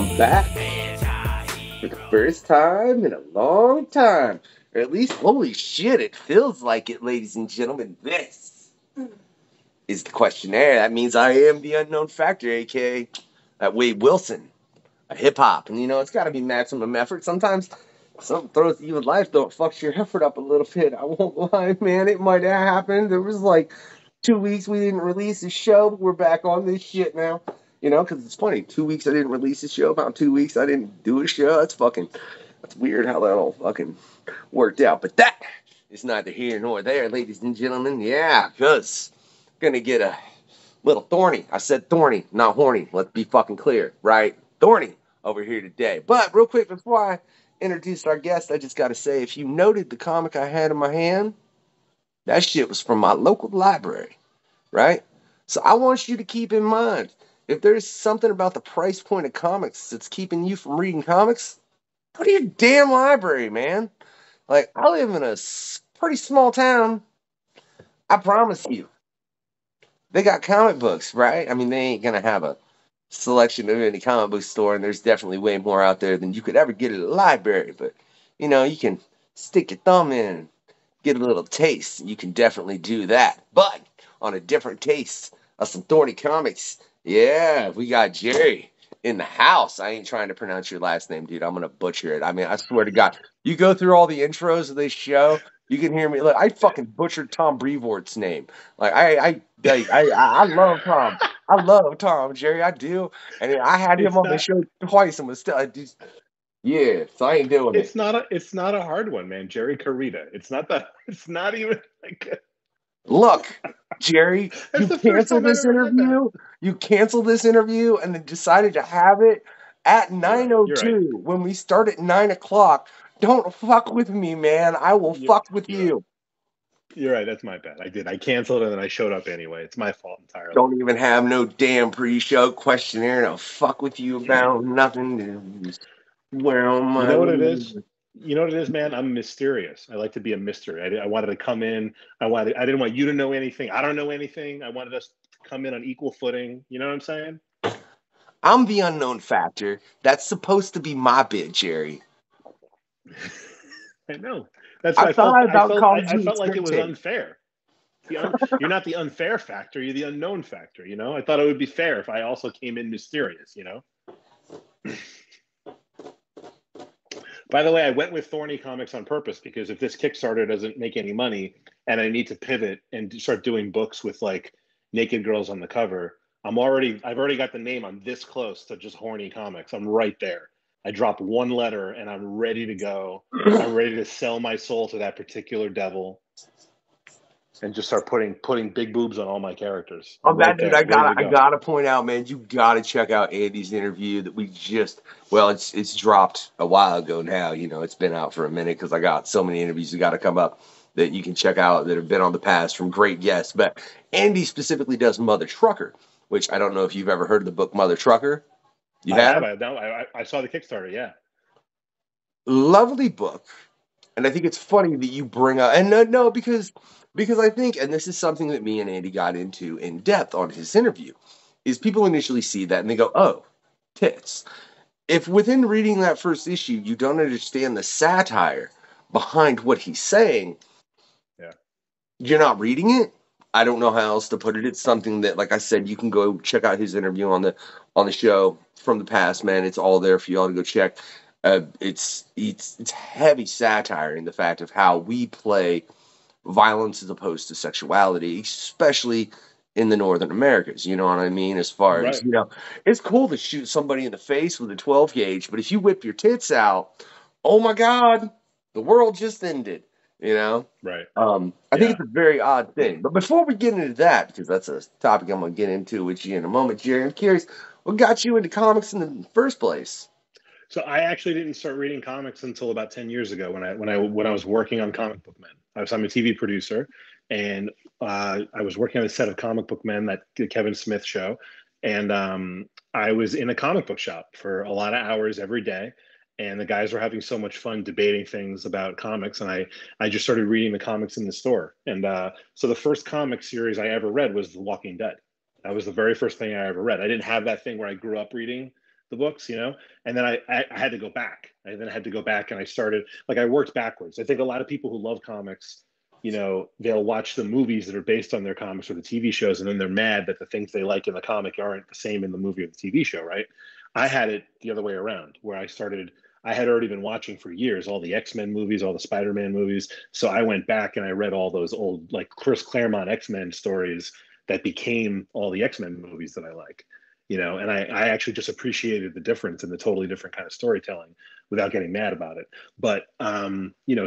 I'm back for the first time in a long time. Or at least, holy shit, it feels like it, ladies and gentlemen. This is the questionnaire. That means I am the unknown factor, aka that Wade Wilson, a hip hop. And it's got to be maximum effort. Sometimes something throws you in life, though, it fucks your effort up a little bit. I won't lie, man. It might have happened. There was like 2 weeks we didn't release a show, but we're back on this shit now. Because it's funny. 2 weeks I didn't release a show. About 2 weeks I didn't do a show. That's weird how that all fucking worked out. But that is neither here nor there, ladies and gentlemen. Yeah, because gonna get a little thorny. I said thorny, not horny. Let's be fucking clear, right? Thorny over here today. But real quick, before I introduce our guest, I just got to say, if you noted the comic I had in my hand, that shit was from my local library, right? So I want you to keep in mind, if there's something about the price point of comics that's keeping you from reading comics, go to your damn library, man. Like, I live in a pretty small town. I promise you. They got comic books, right? I mean, they ain't going to have a selection of any comic book store, and there's definitely way more out there than you could ever get at a library. But, you can stick your thumb in and get a little taste. You can definitely do that. But on a different taste of some thorny comics, yeah, we got Jerry in the house. I ain't trying to pronounce your last name, dude. I'm going to butcher it. I mean, I swear to God, you go through all the intros of this show, you can hear me. Look, I fucking butchered Tom Brevoort's name. Like, I love Tom. I love Tom, Jerry. I do. And I had him on the show twice and was still, yeah, so I ain't doing it. It's not a hard one, man. Jerry Carita. It's not even like Look, Jerry, you canceled this interview. You canceled this interview and then decided to have it at 9:02 when we start at 9 o'clock. Don't fuck with me, man. I will fuck with you. You're right. That's my bad. I did. I canceled and then I showed up anyway. It's my fault entirely. Don't even have no damn pre-show questionnaire. No fuck with you about nothing. Where am I? You know what it is? You know what it is, man? I'm mysterious. I like to be a mystery. I wanted to come in. I didn't want you to know anything. I don't know anything. I wanted us to come in on equal footing. You know what I'm saying? I'm the unknown factor. That's supposed to be my bit, Jerry. I know. That's why I felt like it was unfair. You're not the unfair factor. You're the unknown factor. I thought it would be fair if I also came in mysterious. By the way, I went with Thorny Comics on purpose because if this Kickstarter doesn't make any money and I need to pivot and start doing books with like naked girls on the cover, I've already got the name. I'm this close to just Horny Comics. I'm right there. I dropped one letter and I'm ready to go. I'm ready to sell my soul to that particular devil and just start putting big boobs on all my characters. Dude, I gotta point out, man, you gotta check out Andy's interview that we it's dropped a while ago now. It's been out for a minute because I got so many interviews that got to come up that you can check out that have been on the past from great guests. But Andy specifically does Mother Trucker, which I don't know if you've ever heard of the book Mother Trucker. You have? I saw the Kickstarter, yeah. Lovely book. And I think it's funny that you bring up, and no, because I think, and this is something that me and Andy got into in depth on his interview, is people initially see that and they go, oh, tits. If within reading that first issue, you don't understand the satire behind what he's saying, you're not reading it. I don't know how else to put it. It's something that, like I said, you can go check out his interview on the show from the past, man. It's all there for y'all to go check. It's heavy satire in the fact of how we play violence as opposed to sexuality, especially in the Northern Americas. You know what I mean? As far as, it's cool to shoot somebody in the face with a 12 gauge, but if you whip your tits out, oh my God, the world just ended. Right. I think it's a very odd thing. But before we get into that, because that's a topic I'm going to get into with you in a moment, Jerry, I'm curious, what got you into comics in the first place? So I actually didn't start reading comics until about 10 years ago when I was working on Comic Book Men. I'm a TV producer, and I was working on a set of Comic Book Men, that Kevin Smith show, and I was in a comic book shop for a lot of hours every day. And the guys were having so much fun debating things about comics. And I just started reading the comics in the store. And so the first comic series I ever read was The Walking Dead. That was the very first thing I ever read. I didn't have that thing where I grew up reading the books, and then I had to go back. I then had to go back and I started, like, I worked backwards. I think a lot of people who love comics, they'll watch the movies that are based on their comics or the TV shows, and then they're mad that the things they like in the comic aren't the same in the movie or the TV show, right? I had it the other way around, where I had already been watching for years all the X-Men movies, all the Spider-Man movies. So I went back and I read all those old, like, Chris Claremont X-Men stories that became all the X-Men movies that I like. And I actually just appreciated the difference and the totally different kind of storytelling without getting mad about it. But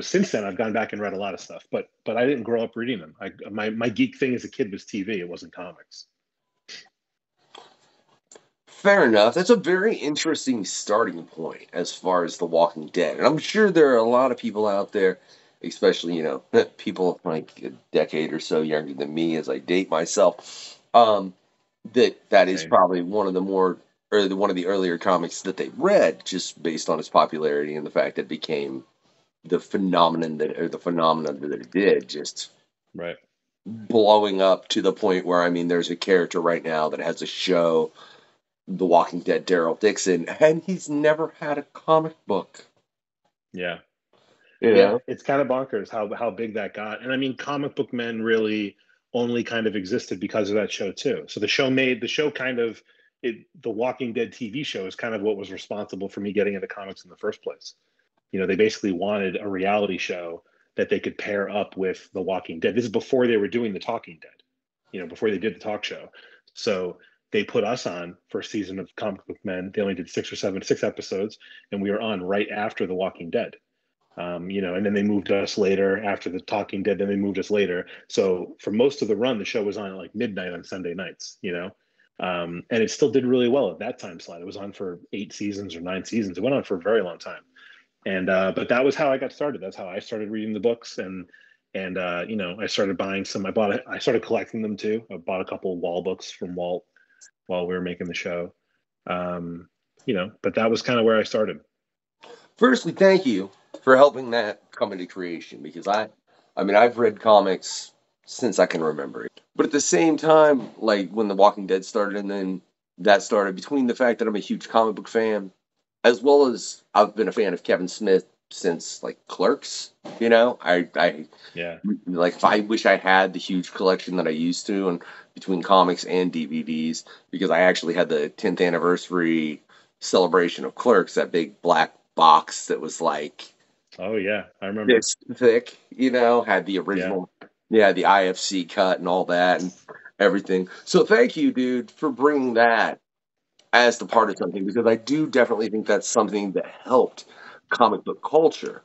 since then I've gone back and read a lot of stuff, but I didn't grow up reading them. My geek thing as a kid was TV. It wasn't comics. Fair enough. That's a very interesting starting point as far as The Walking Dead. And I'm sure there are a lot of people out there, especially, people like a decade or so younger than me as I date myself, that is probably one of the earlier comics that they read, just based on its popularity and the fact that it became the phenomenon that it did, just right, blowing up to the point where, there's a character right now that has a show, The Walking Dead, Daryl Dixon, and he's never had a comic book. Yeah, it's kind of bonkers how big that got. And comic book men really only kind of existed because of that show too. So the Walking Dead TV show is kind of what was responsible for me getting into comics in the first place. They basically wanted a reality show that they could pair up with The Walking Dead. This is before they were doing The Talking Dead, before they did the talk show. So they put us on first season of Comic Book Men. They only did 6 episodes, and we were on right after The Walking Dead. And then they moved us later after The Talking Dead. Then they moved us later. So for most of the run, the show was on at like midnight on Sunday nights. And it still did really well at that time slot. It was on for 8 seasons or 9 seasons. It went on for a very long time. And but that was how I got started. That's how I started reading the books, and I started buying some. I started collecting them too. I bought a couple of Wall books from Walt while we were making the show. But that was kind of where I started. Firstly, thank you for helping that come into creation, because I've read comics since I can remember it. But at the same time, like when The Walking Dead started, and then that started, between the fact that I'm a huge comic book fan, as well as I've been a fan of Kevin Smith since like Clerks, I wish I had the huge collection that I used to, and between comics and DVDs, because I actually had the 10th anniversary celebration of Clerks, that big black box that was like, oh yeah, I remember, this thick, had the original, the IFC cut and all that and everything. So thank you, dude, for bringing that as the part of something, because I do definitely think that's something that helped comic book culture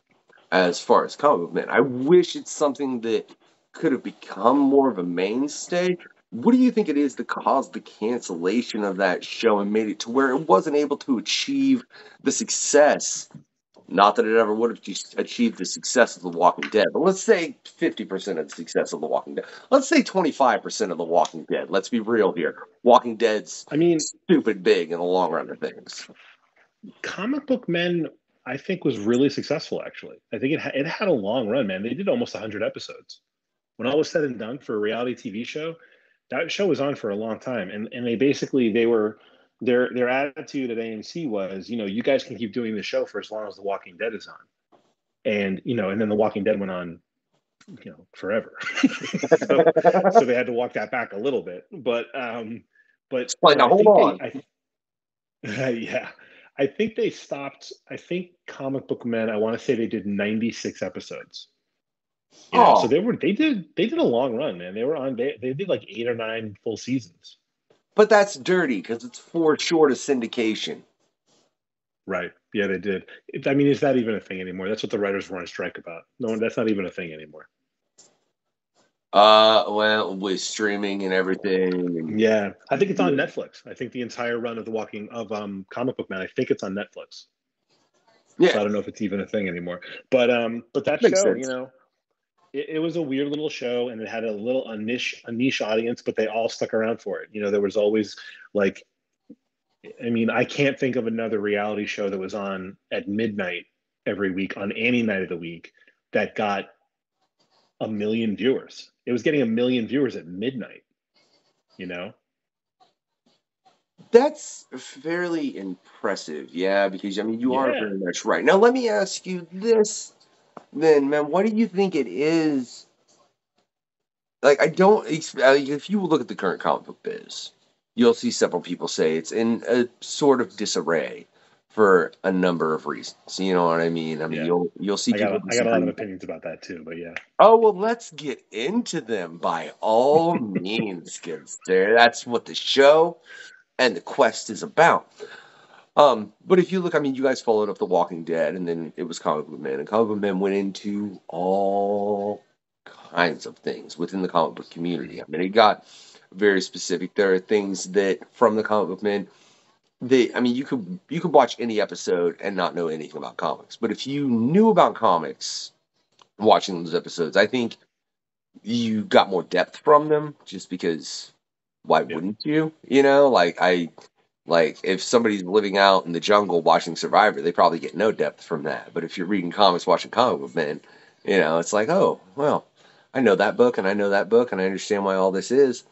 as far as comic book men. I wish it's something that could have become more of a mainstay. What do you think it is that caused the cancellation of that show and made it to where it wasn't able to achieve the success? Not that it ever would have achieved the success of The Walking Dead, but let's say 50% of the success of The Walking Dead. Let's say 25% of The Walking Dead. Let's be real here. Walking Dead's stupid big in the long run of things. Comic Book Men, I think, was really successful, actually. I think it had a long run, man. They did almost 100 episodes. When all was said and done for a reality TV show, that show was on for a long time. And their attitude at AMC was, you guys can keep doing the show for as long as The Walking Dead is on. And, and then The Walking Dead went on, forever. so they had to walk that back a little bit. But hold on. Yeah. I think they stopped. I think Comic Book Men, I want to say they did 96 episodes. So they did a long run, man. They were on. They did like 8 or 9 full seasons. But that's dirty because it's for short of syndication. Right. Yeah, they did. Is that even a thing anymore? That's what the writers were on strike about. No, that's not even a thing anymore. Well, with streaming and everything. Yeah, I think it's on Netflix. I think the entire run of Comic Book Man, I think it's on Netflix. Yeah. So I don't know if it's even a thing anymore. But that Makes show, sense. it was a weird little show, and it had a niche audience, but they all stuck around for it. There was always like, I can't think of another reality show that was on at midnight every week on any night of the week that got 1 million viewers. It was getting 1 million viewers at midnight, That's fairly impressive, yeah, because I mean you are Yeah. very much right. Now let me ask you this then, man. What do you think it is? Like, I don't. If you look at the current comic book biz, you'll see several people say it's in a sort of disarray for a number of reasons. You know what I mean? I mean, Yeah. you'll see people I got a lot disagree. of opinions about that too, but yeah. Oh well, let's get into them by all means, kids. There, that's what the show and the quest is about. But if you look, I mean, you guys followed up The Walking Dead, and then it was Comic Book Man, and Comic Book Man went into all kinds of things within the comic book community. I mean, it got very specific. There are things that from the Comic Book Man, I mean, you could watch any episode and not know anything about comics, but if you knew about comics watching those episodes, I think you got more depth from them, just because why Yeah. wouldn't you? You know, like if somebody's living out in the jungle watching Survivor, they probably get no depth from that. But if you're reading comics, watching comic book men, it's like, oh well, I know that book and I know that book and I understand why all this is.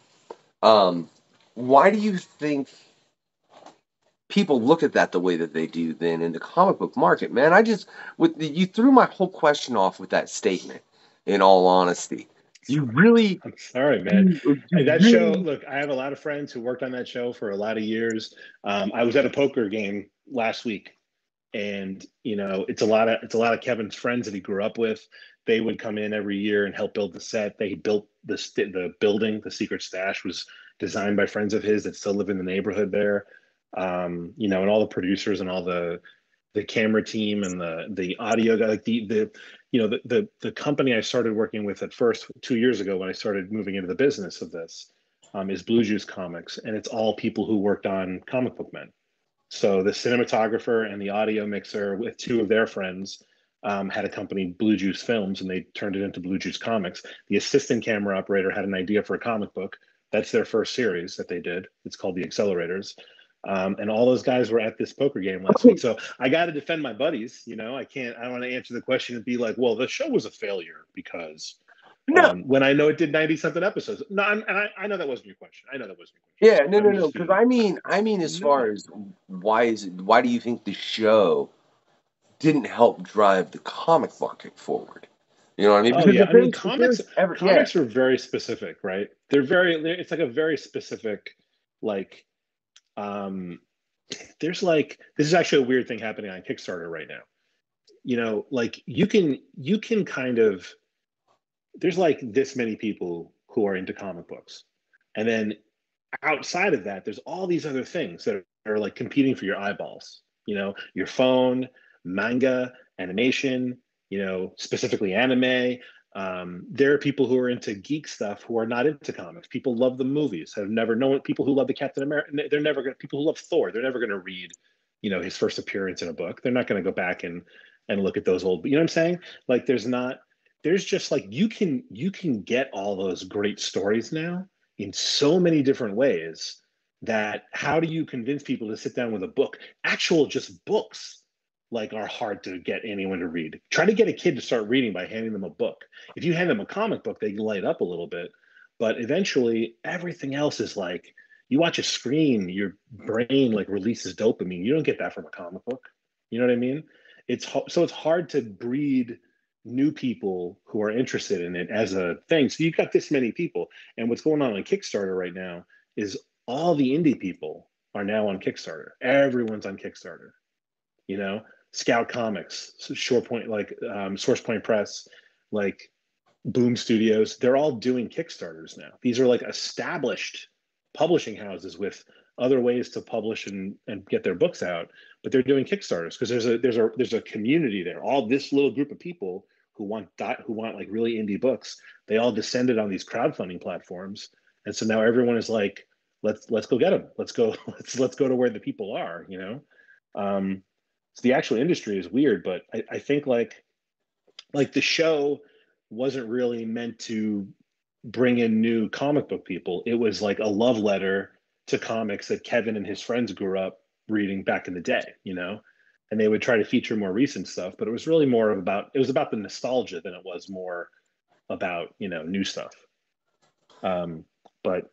Um, why do you think people look at that the way that they do then in the comic book market, man? You threw my whole question off with that statement. In all honesty, you really, I'm sorry, man. you That show, really. look, I have a lot of friends who worked on that show for a lot of years. I was at a poker game last week, and it's a lot of Kevin's friends that he grew up with. They would come in every year and help build the set. They built the building. The secret stash was designed by friends of his that still live in the neighborhood there. And all the producers and all the camera team and the audio guy, like the company I started working with at first 2 years ago when I started moving into the business of this, is Blue Juice Comics, and it's all people who worked on Comic Book Men. So the cinematographer and the audio mixer with two of their friends had a company, Blue Juice Films, and they turned it into Blue Juice Comics. The assistant camera operator had an idea for a comic book. That's their first series that they did. It's called The Accelerators. And all those guys were at this poker game last week. So I got to defend my buddies. I don't want to answer the question and be like, well, the show was a failure because No. when I know it did 90 something episodes. No, I know that wasn't your question. I know that wasn't your Yeah, question. no, no, I'm no. just Because being, I mean, as far no. as why do you think the show didn't help drive the comic market forward? You know what I mean? Oh Because yeah, if I mean there's ever, yeah, comics are very specific, right? It's like a very specific, like um there's like this is actually a weird thing happening on Kickstarter right now. Like you can kind of there's like this many people who are into comic books. And then outside of that, there's all these other things that are like competing for your eyeballs. Your phone, manga, animation, specifically anime. There are people who are into geek stuff who are not into comics. People love the movies, have never known people who love the Captain America. They're never going to, people who love Thor, they're never going to read, his first appearance in a book. They're not going to go back and look at those old, you know what I'm saying? Like there's just like, you can get all those great stories now in so many different ways that how do you convince people to sit down with a book? Actual just books like are hard to get anyone to read. Try to get a kid to start reading by handing them a book. If you hand them a comic book, they light up a little bit, but eventually everything else is like you watch a screen, your brain like releases dopamine. You don't get that from a comic book. You know what I mean? It's hard to breed new people who are interested in it as a thing. So you've got this many people, and what's going on Kickstarter right now is all the indie people are now on Kickstarter. Everyone's on Kickstarter. Scout Comics, Short Point, like Source Point Press, like Boom Studios. They're all doing Kickstarters now. These are like established publishing houses with other ways to publish and get their books out, but they're doing Kickstarters because there's a community there. All this little group of people who want like really indie books, they all descended on these crowdfunding platforms, and so now everyone is like, let's go get them. Let's go let's go to where the people are. So the actual industry is weird, but I think like the show wasn't really meant to bring in new comic book people. It was like a love letter to comics that Kevin and his friends grew up reading back in the day. And they would try to feature more recent stuff, but it was really more about the nostalgia than it was more about, new stuff. But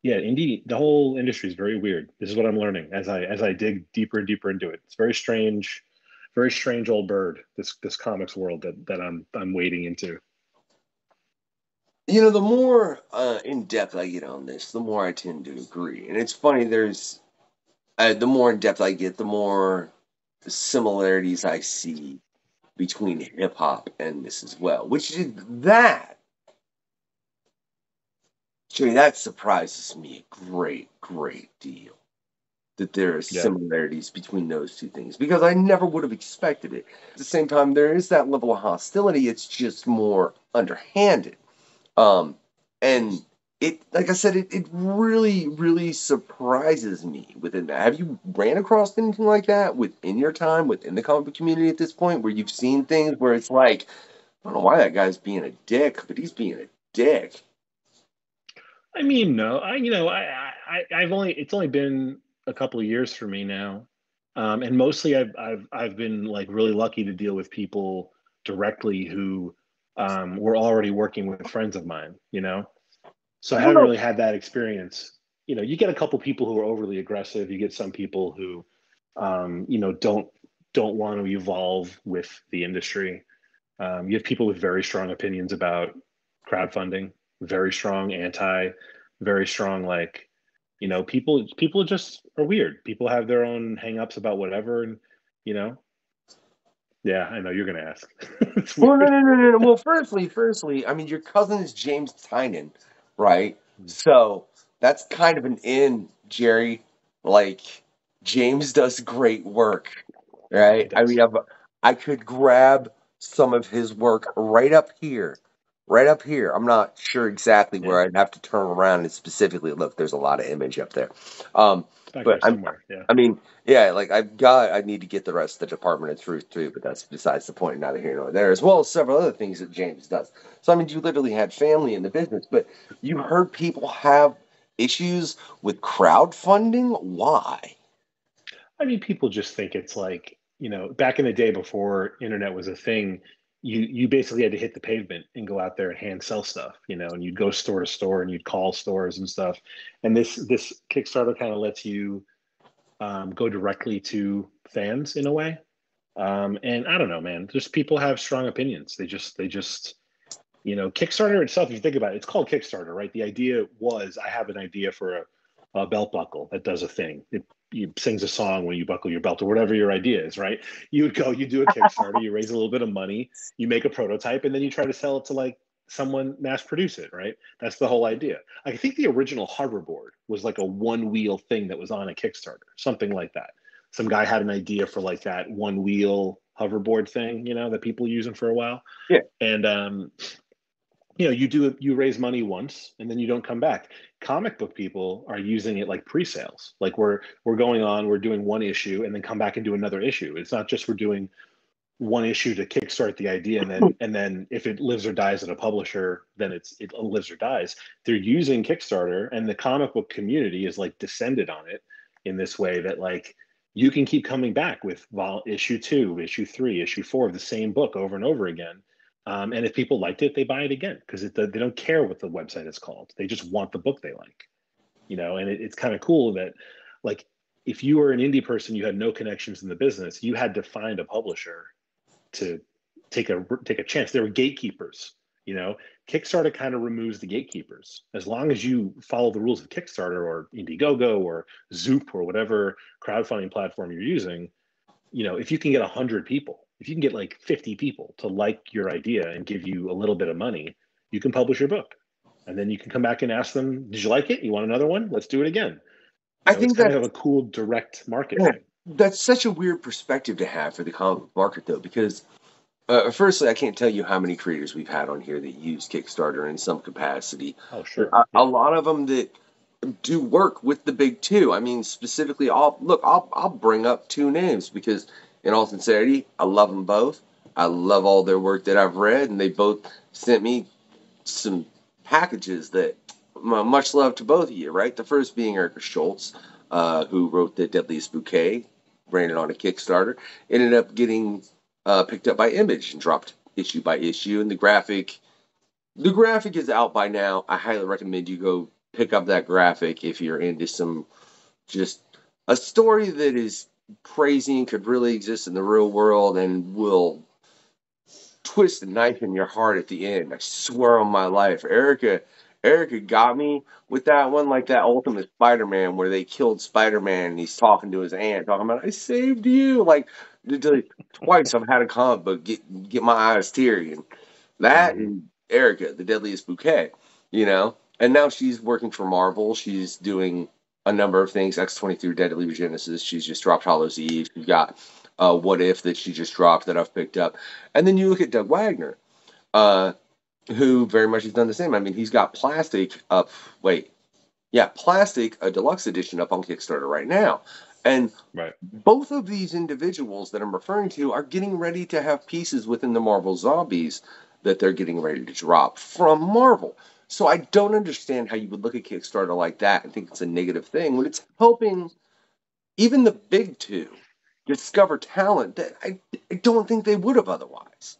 Yeah, indie, the whole industry is very weird. This is what I'm learning as I dig deeper and deeper into it. It's very strange old bird. This comics world that I'm wading into. The more in depth I get on this, the more I tend to agree. And it's funny, the more in depth I get, the more similarities I see between hip hop and this as well. Which is that, Jay, that surprises me a great, great deal. That there are Yeah. similarities between those two things because I never would have expected it. At the same time, there is that level of hostility. It's just more underhanded. And it, like I said, it really, really surprises me within that. Have you ran across anything like that within your time within the comic book community at this point, where you've seen things where it's like, I don't know why that guy's being a dick, but he's being a dick. I mean, no, I've only it's only been a couple of years for me now, and mostly I've been like really lucky to deal with people directly who were already working with friends of mine, So I haven't Well, really had that experience. You get a couple people who are overly aggressive. You get some people who, don't want to evolve with the industry. You have people with very strong opinions about crowdfunding, very strong anti, very strong like, people just are weird. People have their own hangups about whatever, and you know, yeah, I know you're gonna ask. It's well, no, weird. no, no, no, no. Well, firstly, I mean, your cousin is James Tynan, right? So that's kind of an in, Jerry. Like, James does great work, He right? I does. mean, I could grab some of his work right up here, right up here. I'm not sure exactly Yeah, where I'd have to turn around and specifically look. There's a lot of image up there. Um, back but here somewhere. Yeah. I mean, yeah, like I need to get the rest of the Department of Truth too, but that's besides the point, neither here nor there, as well as several other things that James does. So, I mean, you literally had family in the business, but you heard people have issues with crowdfunding. Why? I mean, people just think it's like, back in the day before internet was a thing, you basically had to hit the pavement and go out there and hand sell stuff, and you'd go store to store and you'd call stores and stuff. And this Kickstarter kind of lets you go directly to fans in a way. And I don't know, man. Just people have strong opinions. They just Kickstarter itself, if you think about it, it's called Kickstarter, right? The idea was I have an idea for a belt buckle that does a thing. It sings a song when you buckle your belt or whatever your idea is, right? You would go, you do a Kickstarter, you raise a little bit of money, you make a prototype, and then you try to sell it to like someone mass produce it, right? That's the whole idea. I think the original hoverboard was like a one wheel thing that was on a Kickstarter, something like that. Some guy had an idea for like that one wheel hoverboard thing, that people using for a while. Yeah, And you raise money once and then you don't come back. Comic book people are using it like pre-sales. Like we're doing one issue and then come back and do another issue. It's not just we're doing one issue to kickstart the idea and then if it lives or dies at a publisher, then it lives or dies. They're using Kickstarter, and the comic book community is like descended on it in this way that like you can keep coming back with issue 2, issue 3, issue 4 of the same book over and over again. And if people liked it, they buy it again because they don't care what the website is called. They just want the book they like, and it's kind of cool that like if you were an indie person, you had no connections in the business, you had to find a publisher to take a chance. There were gatekeepers. Kickstarter kind of removes the gatekeepers. As long as you follow the rules of Kickstarter or Indiegogo or Zoop or whatever crowdfunding platform you're using, if you can get 100 people, if you can get like 50 people to like your idea and give you a little bit of money, you can publish your book. And then you can come back and ask them, did you like it? You want another one? Let's do it again. I It's think kind that of a cool direct market yeah, thing. that's such a weird perspective to have for the comic market, though, because firstly, I can't tell you how many creators we've had on here that use Kickstarter in some capacity. Oh, sure. A Yeah. lot of them that do work with the big two. I mean, specifically, I'll bring up two names because, in all sincerity, I love them both. I love all their work that I've read, and they both sent me some packages that much love to both of you. Right, the first being Erica Schultz, who wrote the Deadliest Bouquet, ran it on a Kickstarter, ended up getting picked up by Image and dropped issue by issue, and the graphic is out by now. I highly recommend you go pick up that graphic if you're into some just a story that is crazy and could really exist in the real world and will twist a knife in your heart at the end. I swear on my life. Erica got me with that one, like that Ultimate Spider-Man where they killed Spider-Man and he's talking to his aunt, talking about, I saved you. Like, twice I've had a comic book get my eyes teary. And that and Erica, The Deadliest Bouquet, you know? And now she's working for Marvel. She's doing a number of things, X-23 Deadly Genesis. She's just dropped Hallows Eve. She's got What If that she just dropped that I've picked up. And then you look at Doug Wagner, who very much has done the same. I mean, he's got Plastic up, Plastic, a deluxe edition up on Kickstarter right now. And both of these individuals that I'm referring to are getting ready to have pieces within the Marvel Zombies that they're getting ready to drop from Marvel. So I don't understand how you would look at Kickstarter like that and think it's a negative thing when it's helping even the big two discover talent that I don't think they would have otherwise.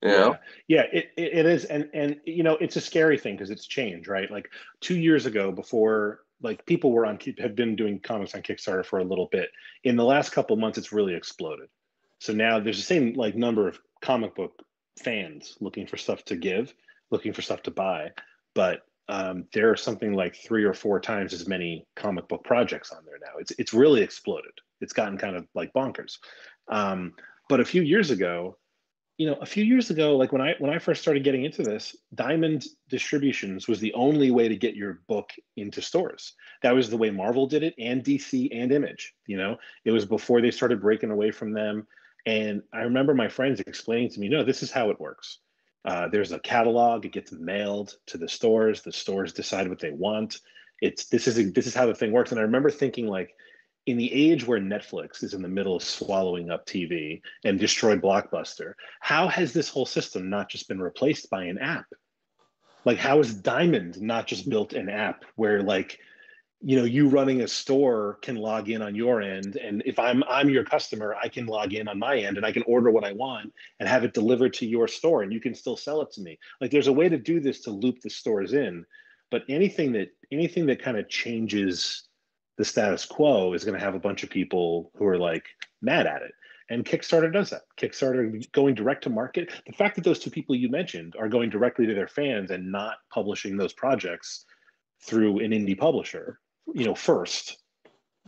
You know? Yeah, it is, and you know, it's a scary thing because it's change, right? Like 2 years ago, before like people had been doing comics on Kickstarter for a little bit. In the last couple of months, it's really exploded. So now there's the same like number of comic book fans looking for stuff to give, looking for stuff to buy, but there are something like 3 or 4 times as many comic book projects on there now. It's really exploded. It's gotten kind of like bonkers. But a few years ago, like when I first started getting into this, Diamond Distributions was the only way to get your book into stores. That was the way Marvel did it, and DC and Image. You know, it was before they started breaking away from them. And I remember my friends explaining to me, no, this is how it works. There's a catalog. It gets mailed to the stores. The stores decide what they want. This is how the thing works. And I remember thinking, like, in the age where Netflix is in the middle of swallowing up TV and destroyed Blockbuster, how has this whole system not just been replaced by an app? Like, how has Diamond not just built an app where, like, you know, you running a store can log in on your end, and if I'm your customer, I can log in on my end and I can order what I want and have it delivered to your store, and you can still sell it to me. Like, there's a way to do this to loop the stores in, but anything that kind of changes the status quo is going to have a bunch of people who are like mad at it. And Kickstarter does that. Kickstarter going direct to market. The fact that those 2 people you mentioned are going directly to their fans and not publishing those projects through an indie publisher, you know, first,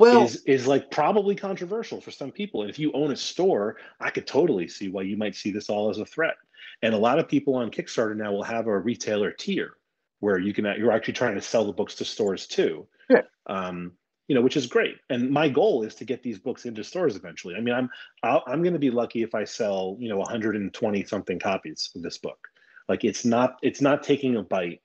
is like probably controversial for some people. And if you own a store, I could totally see why you might see this all as a threat. And a lot of people on Kickstarter now will have a retailer tier where you're actually trying to sell the books to stores too. Yeah. You know, which is great. And my goal is to get these books into stores eventually. I mean, I'm going to be lucky if I sell, you know, 120 something copies of this book. Like, it's not taking a bite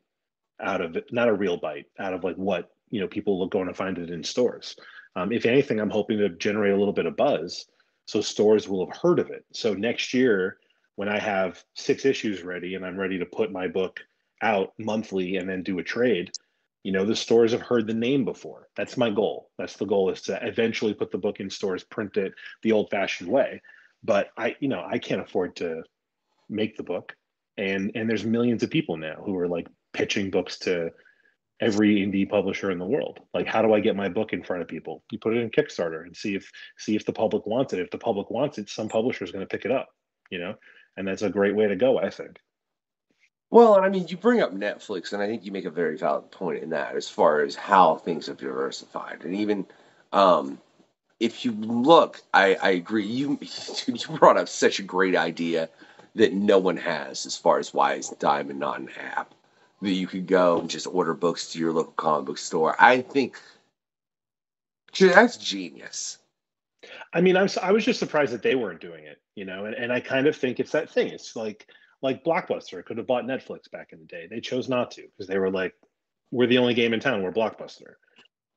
out of it, not a real bite out of like what, you know, people are going to find it in stores. If anything, I'm hoping to generate a little bit of buzz so stores will have heard of it. So next year, when I have 6 issues ready and I'm ready to put my book out monthly and then do a trade, you know, the stores have heard the name before. That's my goal. That's the goal, is to eventually put the book in stores, print it the old-fashioned way. But I can't afford to make the book. And there's millions of people now who are like pitching books to every indie publisher in the world. Like, how do I get my book in front of people? You put it in Kickstarter and see if the public wants it. If the public wants it, some publisher is going to pick it up, you know? And that's a great way to go, I think. Well, I mean, you bring up Netflix, and I think you make a very valid point in that as far as how things have diversified. And even if you look, I agree. You brought up such a great idea that no one has as far as why is Diamond not an app that you could go and just order books to your local comic book store. I think that's genius. I mean, I was just surprised that they weren't doing it, you know, and I kind of think it's that thing. It's like Blockbuster could have bought Netflix back in the day. They chose not to because they were like, we're the only game in town. We're Blockbuster,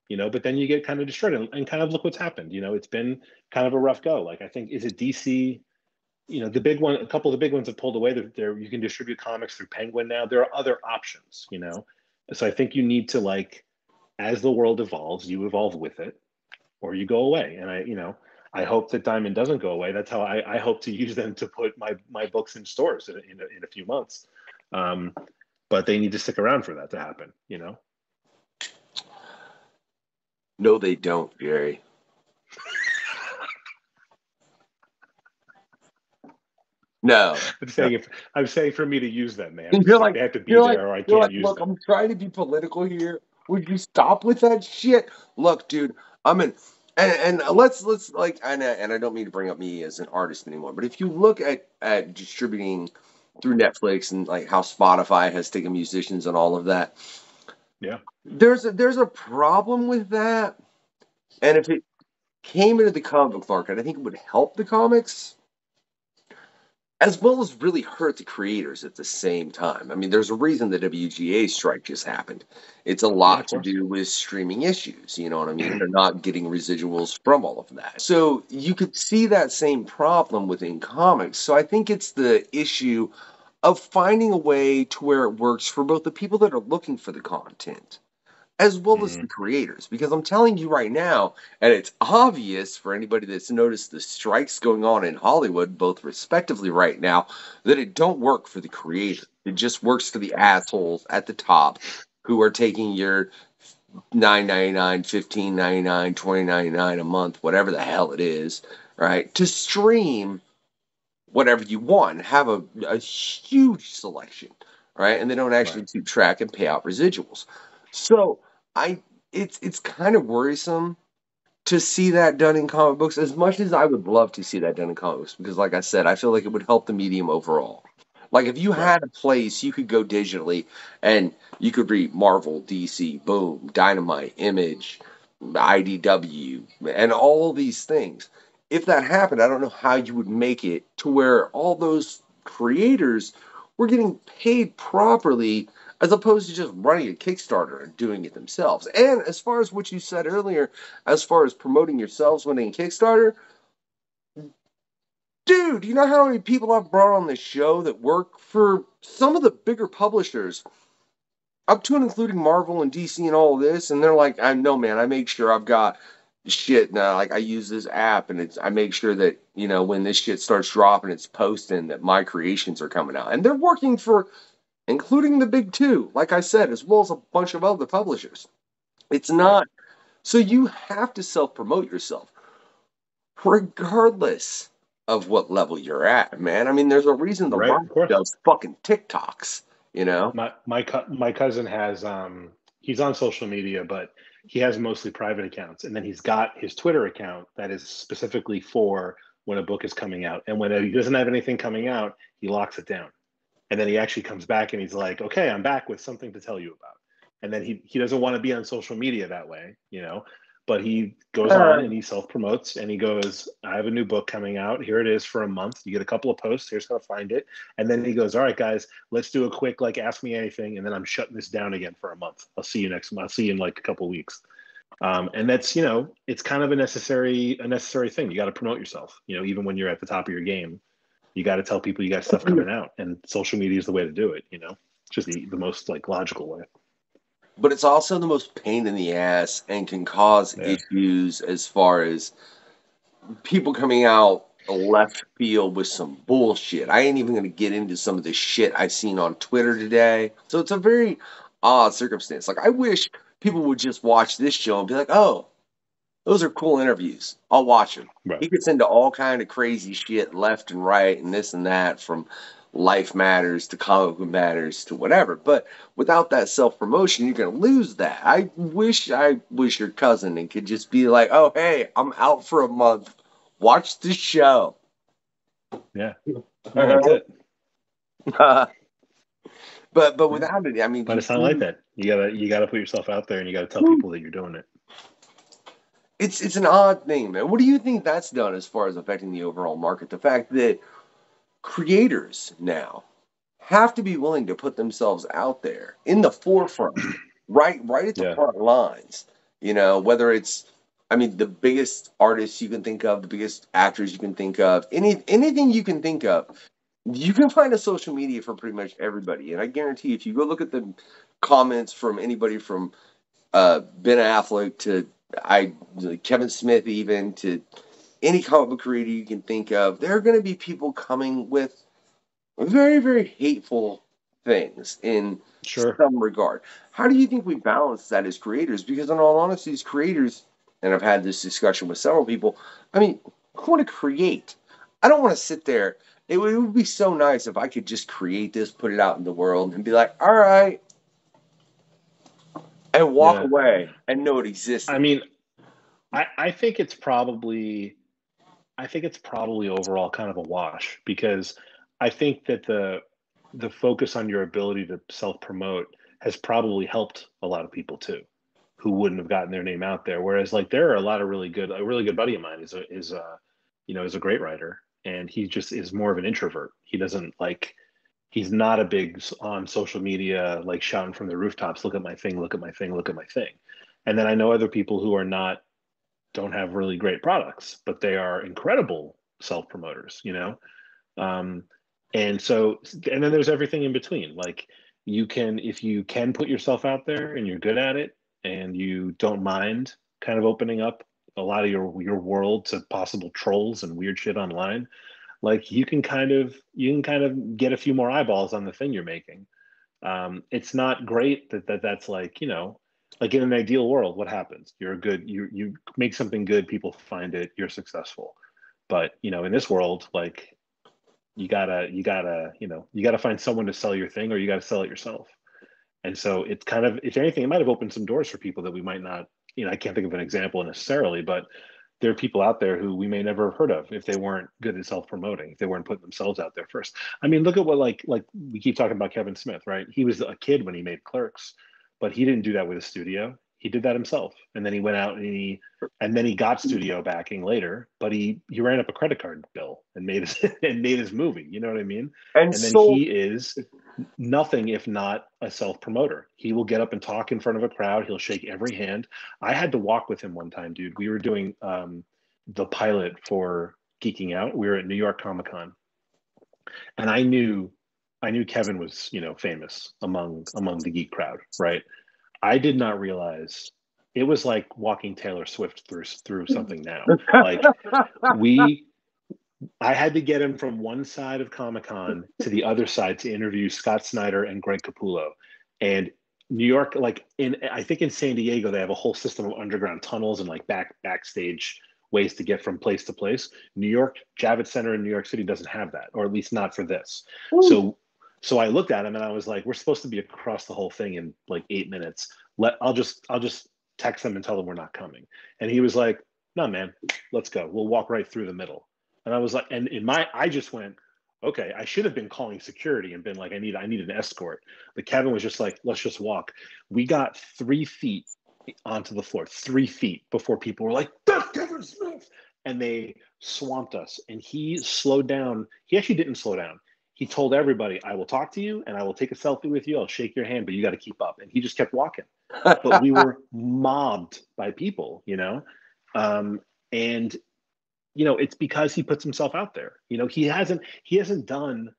you know, but then you get kind of destroyed and kind of look what's happened. You know, it's been kind of a rough go. Like, I think, is it DC? You know, a couple of the big ones have pulled away. There, you can distribute comics through Penguin now. There are other options, you know. So I think you need to, like, as the world evolves, you evolve with it, or you go away. And I hope that Diamond doesn't go away. That's how I hope to use them to put my books in stores in a few months. But they need to stick around for that to happen, you know? No, they don't, Jerry. No. I'm saying for me to use them, man. It's like they have to be there or I can't use look, them. I'm trying to be political here. Would you stop with that shit? Look, dude, I'm in, and let's like, and I don't mean to bring up me as an artist anymore, but if you look at distributing through Netflix and like how Spotify has taken musicians and all of that, yeah, there's a problem with that, and if it came into the comic book market, I think it would help the comics as well as really hurt the creators at the same time. I mean, there's a reason the WGA strike just happened. It's a lot to do with streaming issues. You know what I mean? They're not getting residuals from all of that. So you could see that same problem within comics. So I think it's the issue of finding a way to where it works for both the people that are looking for the content as well as the creators. Because I'm telling you right now, and it's obvious for anybody that's noticed the strikes going on in Hollywood, both respectively right now, that it don't work for the creator. It just works for the assholes at the top who are taking your $9.99, $15.99, $20.99 a month, whatever the hell it is, right, to stream whatever you want, have a huge selection, right? And they don't actually keep track and pay out residuals. So it's kind of worrisome to see that done in comic books, as much as I would love to see that done in comic books, because like I said, I feel like it would help the medium overall. Like if you had a place you could go digitally and you could read Marvel, DC, Boom, Dynamite, Image, IDW, and all these things. If that happened, I don't know how you would make it to where all those creators were getting paid properly as opposed to just running a Kickstarter and doing it themselves. And as far as what you said earlier, as far as promoting yourselves winning a Kickstarter, dude, you know how many people I've brought on this show that work for some of the bigger publishers, up to and including Marvel and DC and all of this, and they're like, I know, man, I make sure I've got shit now. Like I use this app, and I make sure that when this shit starts dropping, it's posting that my creations are coming out, and they're working for, including the big two, like I said, as well as a bunch of other publishers. It's not so you have to self promote yourself, regardless of what level you're at, man. I mean, there's a reason the Rock does fucking TikToks, My cousin has he's on social media, but he has mostly private accounts, and then he's got his Twitter account that is specifically for when a book is coming out, and when he doesn't have anything coming out, he locks it down, and then he actually comes back and he's like, okay, I'm back with something to tell you about, and then he doesn't want to be on social media that way, but he goes on and he self-promotes and he goes, I have a new book coming out. Here it is for a month. You get a couple of posts. Here's how to find it. And then he goes, all right, guys, let's do a quick, ask me anything. And then I'm shutting this down again for a month. I'll see you next month. I'll see you in a couple of weeks. And that's, it's kind of a necessary thing. You got to promote yourself, even when you're at the top of your game. You got to tell people you got stuff coming out, and social media is the way to do it. It's just the most logical way. But it's also the most pain in the ass and can cause issues as far as people coming out left field with some bullshit. I ain't even going to get into some of the shit I've seen on Twitter today. So it's a very odd circumstance. I wish people would just watch this show and be like, oh, those are cool interviews. I'll watch them. He gets into all kind of crazy shit left and right and this and that, from Life Matters to Comic Book Matters to whatever. But without that self-promotion, you're going to lose that. I wish I was your cousin and could just be like, oh, hey, I'm out for a month. Watch the show. Yeah. That's it. But without it, I mean... But it's not like that. You gotta put yourself out there, and you got to tell people that you're doing it. It's an odd thing, man. What do you think that's done as far as affecting the overall market? The fact that creators now have to be willing to put themselves out there in the forefront, right at the front lines. Whether it's, the biggest artists you can think of, the biggest actors you can think of, anything you can think of, you can find a social media for pretty much everybody. And I guarantee if you go look at the comments from anybody from Ben Affleck to Kevin Smith, even to any comic book creator you can think of, there are going to be people coming with very, very hateful things in some regard. How do you think we balance that as creators? Because in all honesty, as creators, and I've had this discussion with several people, I mean, I want to create. I don't want to sit there. It would be so nice if I could just create this, put it out in the world, and be like, all right, and walk away and know it existed. I mean, I think it's probably overall kind of a wash, because I think that the focus on your ability to self-promote has probably helped a lot of people too, who wouldn't have gotten their name out there. Whereas like there are a lot of a really good buddy of mine is a great writer, and he just is more of an introvert. He doesn't like he's not a big on social media, like shouting from the rooftops, look at my thing, look at my thing, look at my thing. And then I know other people who are not don't have really great products, but they are incredible self promoters, Um, and so, and then there's everything in between. Like if you can put yourself out there and you're good at it, and you don't mind kind of opening up a lot of your world to possible trolls and weird shit online, like you can kind of get a few more eyeballs on the thing you're making. It's not great that's like, like in an ideal world, what happens? You're good, you make something good, people find it, you're successful. But in this world, like you gotta find someone to sell your thing, or you gotta sell it yourself. And so it's kind of, if anything, it might have opened some doors for people that we might not, I can't think of an example necessarily, but there are people out there who we may never have heard of if they weren't good at self-promoting, if they weren't putting themselves out there first. I mean, look at what, like we keep talking about Kevin Smith, right? He was a kid when he made Clerks, but he didn't do that with a studio. He did that himself. And then he went out and then he got studio backing later, but he ran up a credit card bill and made his movie. You know what I mean? And then so he is nothing if not a self-promoter. He will get up and talk in front of a crowd. He'll shake every hand. I had to walk with him one time, dude. We were doing the pilot for Geeking Out. We were at New York Comic Con, and I knew Kevin was famous among the geek crowd, right? I did not realize it was like walking Taylor Swift through something now. Like I had to get him from one side of Comic Con to the other side to interview Scott Snyder and Greg Capullo. And New York, like I think in San Diego, they have a whole system of underground tunnels and like backstage ways to get from place to place. New York, Javits Center in New York City doesn't have that, or at least not for this. So I looked at him and I was like, we're supposed to be across the whole thing in like 8 minutes. I'll just text them and tell them we're not coming. And he was like, no, man, let's go. We'll walk right through the middle. And I was like, and I just went, okay, I should have been calling security and been like, I need an escort. But Kevin was just like, let's just walk. We got 3 feet onto the floor, 3 feet before people were like, that's Kevin Smith. And they swamped us. And he slowed down. He actually didn't slow down. He told everybody, I will talk to you and I will take a selfie with you. I'll shake your hand, but you got to keep up. And he just kept walking. But we were mobbed by people, and it's because he puts himself out there. He hasn't done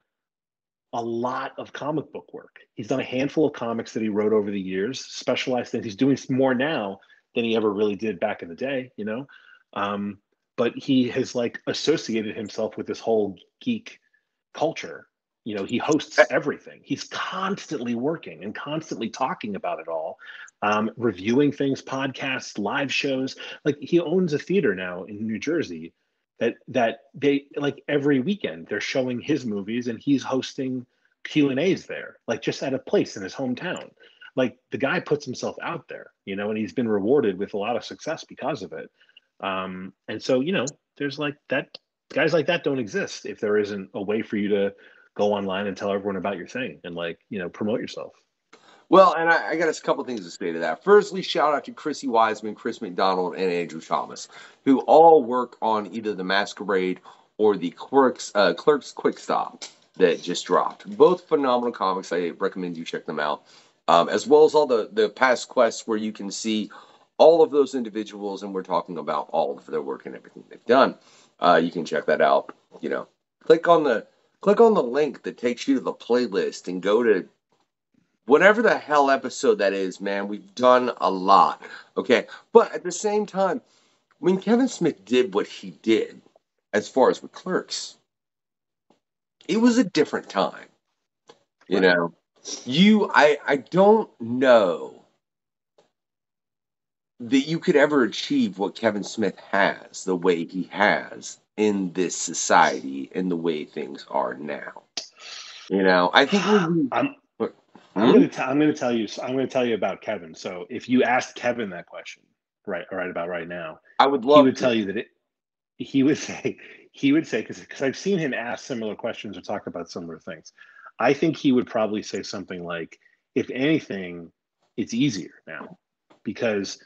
a lot of comic book work. He's done a handful of comics that he wrote over the years, specialized things. He's doing more now than he ever really did back in the day, but he has like associated himself with this whole geek culture. He hosts everything. He's constantly working and constantly talking about it all, reviewing things, podcasts, live shows. Like he owns a theater now in New Jersey that they like every weekend they're showing his movies and he's hosting Q&As there, like just at a place in his hometown. Like the guy puts himself out there, and he's been rewarded with a lot of success because of it. And so, there's like that. Guys like that don't exist if there isn't a way for you to go online and tell everyone about your thing and promote yourself. Well, and I got a couple things to say to that. Firstly, shout out to Chrissy Wiseman, Chris McDonald, and Andrew Thomas, who all work on either the Masquerade or the Clerks Quick Stop that just dropped. Both phenomenal comics. I recommend you check them out, as well as all the past quests where you can see all of those individuals, and we're talking about all of their work and everything they've done. You can check that out. Click on the link that takes you to the playlist and go to whatever the hell episode that is, man. We've done a lot, okay? But at the same time, when Kevin Smith did what he did, as far as with Clerks, it was a different time. I don't know that you could ever achieve what Kevin Smith has the way he has in this society and the way things are now. I think I'm Hmm? I'm gonna tell you about Kevin. So if you asked Kevin that question, right about right now, I would he love would tell to. you that he would say because I've seen him ask similar questions or talk about similar things. I think he would probably say something like, if anything, it's easier now because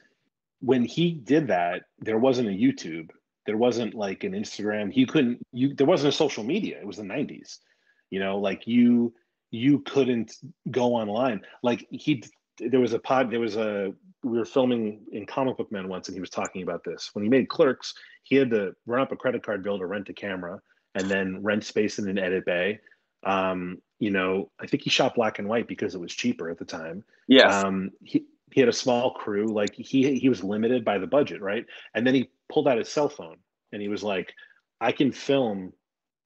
when he did that, there wasn't a YouTube, there wasn't like an Instagram. There wasn't a social media. It was the 90s. Like you couldn't go online. Like there was a pod, there was a we were filming in Comic Book Men once, and he was talking about this. When he made Clerks, he had to run up a credit card bill to rent a camera and then rent space in an edit bay. I think he shot black and white because it was cheaper at the time. Yes. He had a small crew, like he was limited by the budget, right? And then he pulled out his cell phone and he was like, I can film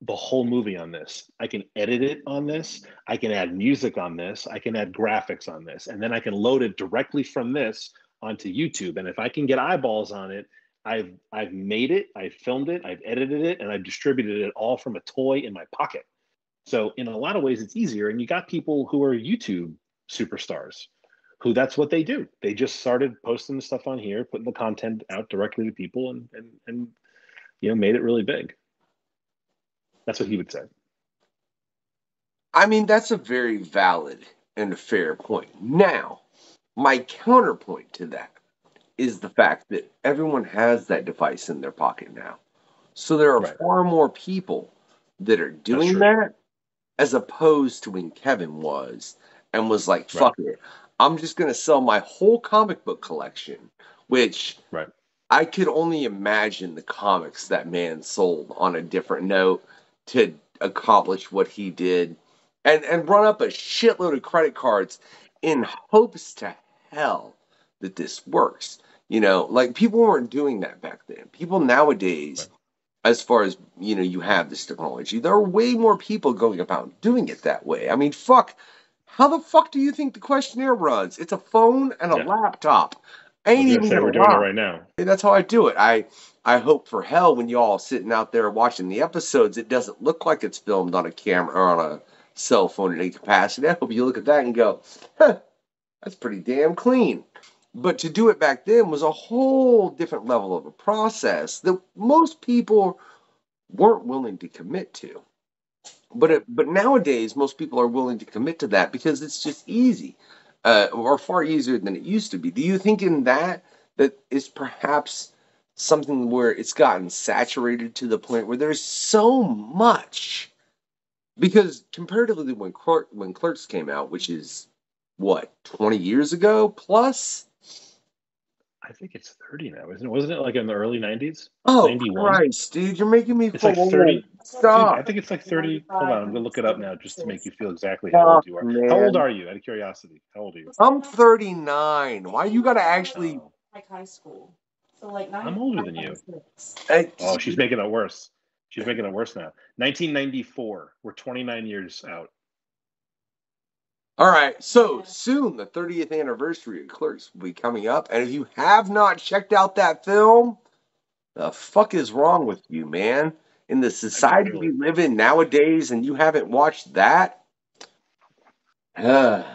the whole movie on this. I can edit it on this. I can add music on this. I can add graphics on this. And then I can load it directly from this onto YouTube. And if I can get eyeballs on it, I've made it, I've filmed it, I've edited it, and I've distributed it all from a toy in my pocket. So in a lot of ways, it's easier. And you got people who are YouTube superstars who that's what they do. They just started posting the stuff on here, putting the content out directly to people and made it really big. That's what he would say. I mean, that's a very valid and a fair point. Now, my counterpoint to that is the fact that everyone has that device in their pocket now. So there are Right. far more people that are doing that as opposed to when Kevin was and was like, fuck it. I'm just going to sell my whole comic book collection, which I could only imagine the comics that man sold on a different note to accomplish what he did and run up a shitload of credit cards in hopes to hell that this works. Like people weren't doing that back then. People nowadays, as far as, you have this technology, there are way more people going about doing it that way. I mean, fuck. How the fuck do you think the questionnaire runs? It's a phone and a laptop. I ain't even gonna we're doing it lie. right now. That's how I do it. I hope for hell when y'all sitting out there watching the episodes, it doesn't look like it's filmed on a camera or on a cell phone in any capacity. I hope you look at that and go, huh, that's pretty damn clean. But to do it back then was a whole different level of a process that most people weren't willing to commit to. But nowadays, most people are willing to commit to that because it's just easy, or far easier than it used to be. Do you think in that is perhaps something where it's gotten saturated to the point where there's so much? Because comparatively, when Clerks came out, which is what 20 years ago plus. I think it's 30 now, isn't it? Wasn't it like in the early 90s? Oh 91? Christ, dude, you're making me It's feel like 30. old. Dude, Stop. I think it's like 30. Hold on, I'm going to look it up now just to make you feel exactly how Fuck, old you are. How old man. are you, out of curiosity? How old are you? I'm 39. Why you gotta actually? Like high school. So like I'm older than you. 96. Oh, she's making it worse. She's making it worse now. 1994. We're 29 years out. All right, so soon the 30th anniversary of Clerks will be coming up, and if you have not checked out that film, the fuck is wrong with you, man? In the society we live in nowadays, and you haven't watched that? I'm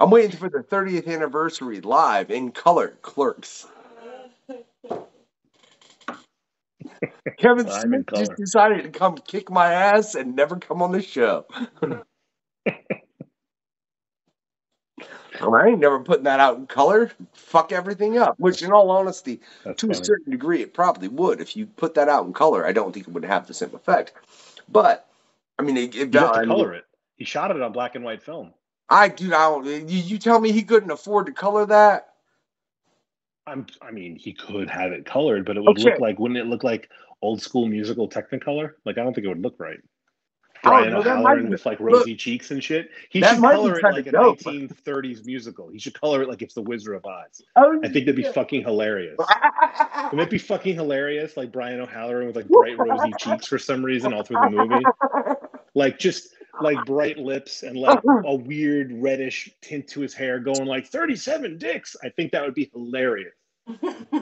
waiting for the 30th anniversary live in color, Clerks. Kevin Smith just decided to come kick my ass and never come on the show. I ain't never putting that out in color. Fuck everything up. Which, in all honesty, to a certain degree, it probably would. If you put that out in color, I don't think it would have the same effect. But, I mean, you have to color it. He shot it on black and white film. You tell me he couldn't afford to color that? I mean, he could have it colored, but it would look like, wouldn't it look like old school musical Technicolor? Like, I don't think it would look right. Brian O'Halloran with like rosy cheeks and shit. He should color it like a 1930s musical. He should color it like it's The Wizard of Oz. I think that'd be fucking hilarious. Wouldn't it be fucking hilarious? Like Brian O'Halloran with like bright rosy cheeks for some reason all through the movie. Like just like bright lips and like a weird reddish tint to his hair going like 37 dicks. I think that would be hilarious.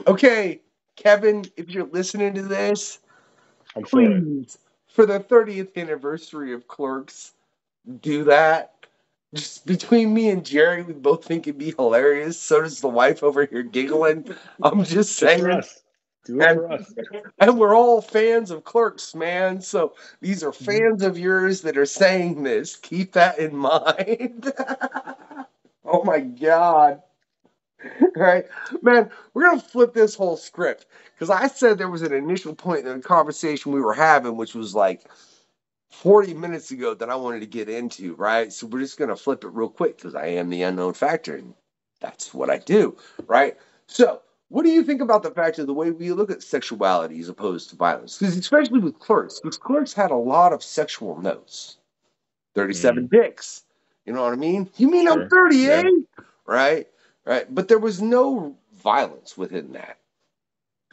Okay, Kevin, if you're listening to this, I'm for it. please, for the 30th anniversary of Clerks, do that. Just between me and Jerry, we both think it'd be hilarious. So does the wife over here giggling. I'm just Just for saying. us. Do it for us. And we're all fans of Clerks, man. So these are fans of yours that are saying this. Keep that in mind. Oh my God. All right, man, we're going to flip this whole script because I said there was an initial point in the conversation we were having, which was like 40 minutes ago that I wanted to get into, right? So we're just going to flip it real quick because I am the unknown factor and that's what I do, right? So, what do you think about the fact of the way we look at sexuality as opposed to violence? Because especially with Clerks, because Clerks had a lot of sexual notes. 37 dicks. You know what I mean? You mean I'm Sure. 38? Yeah. Right? Right. But there was no violence within that.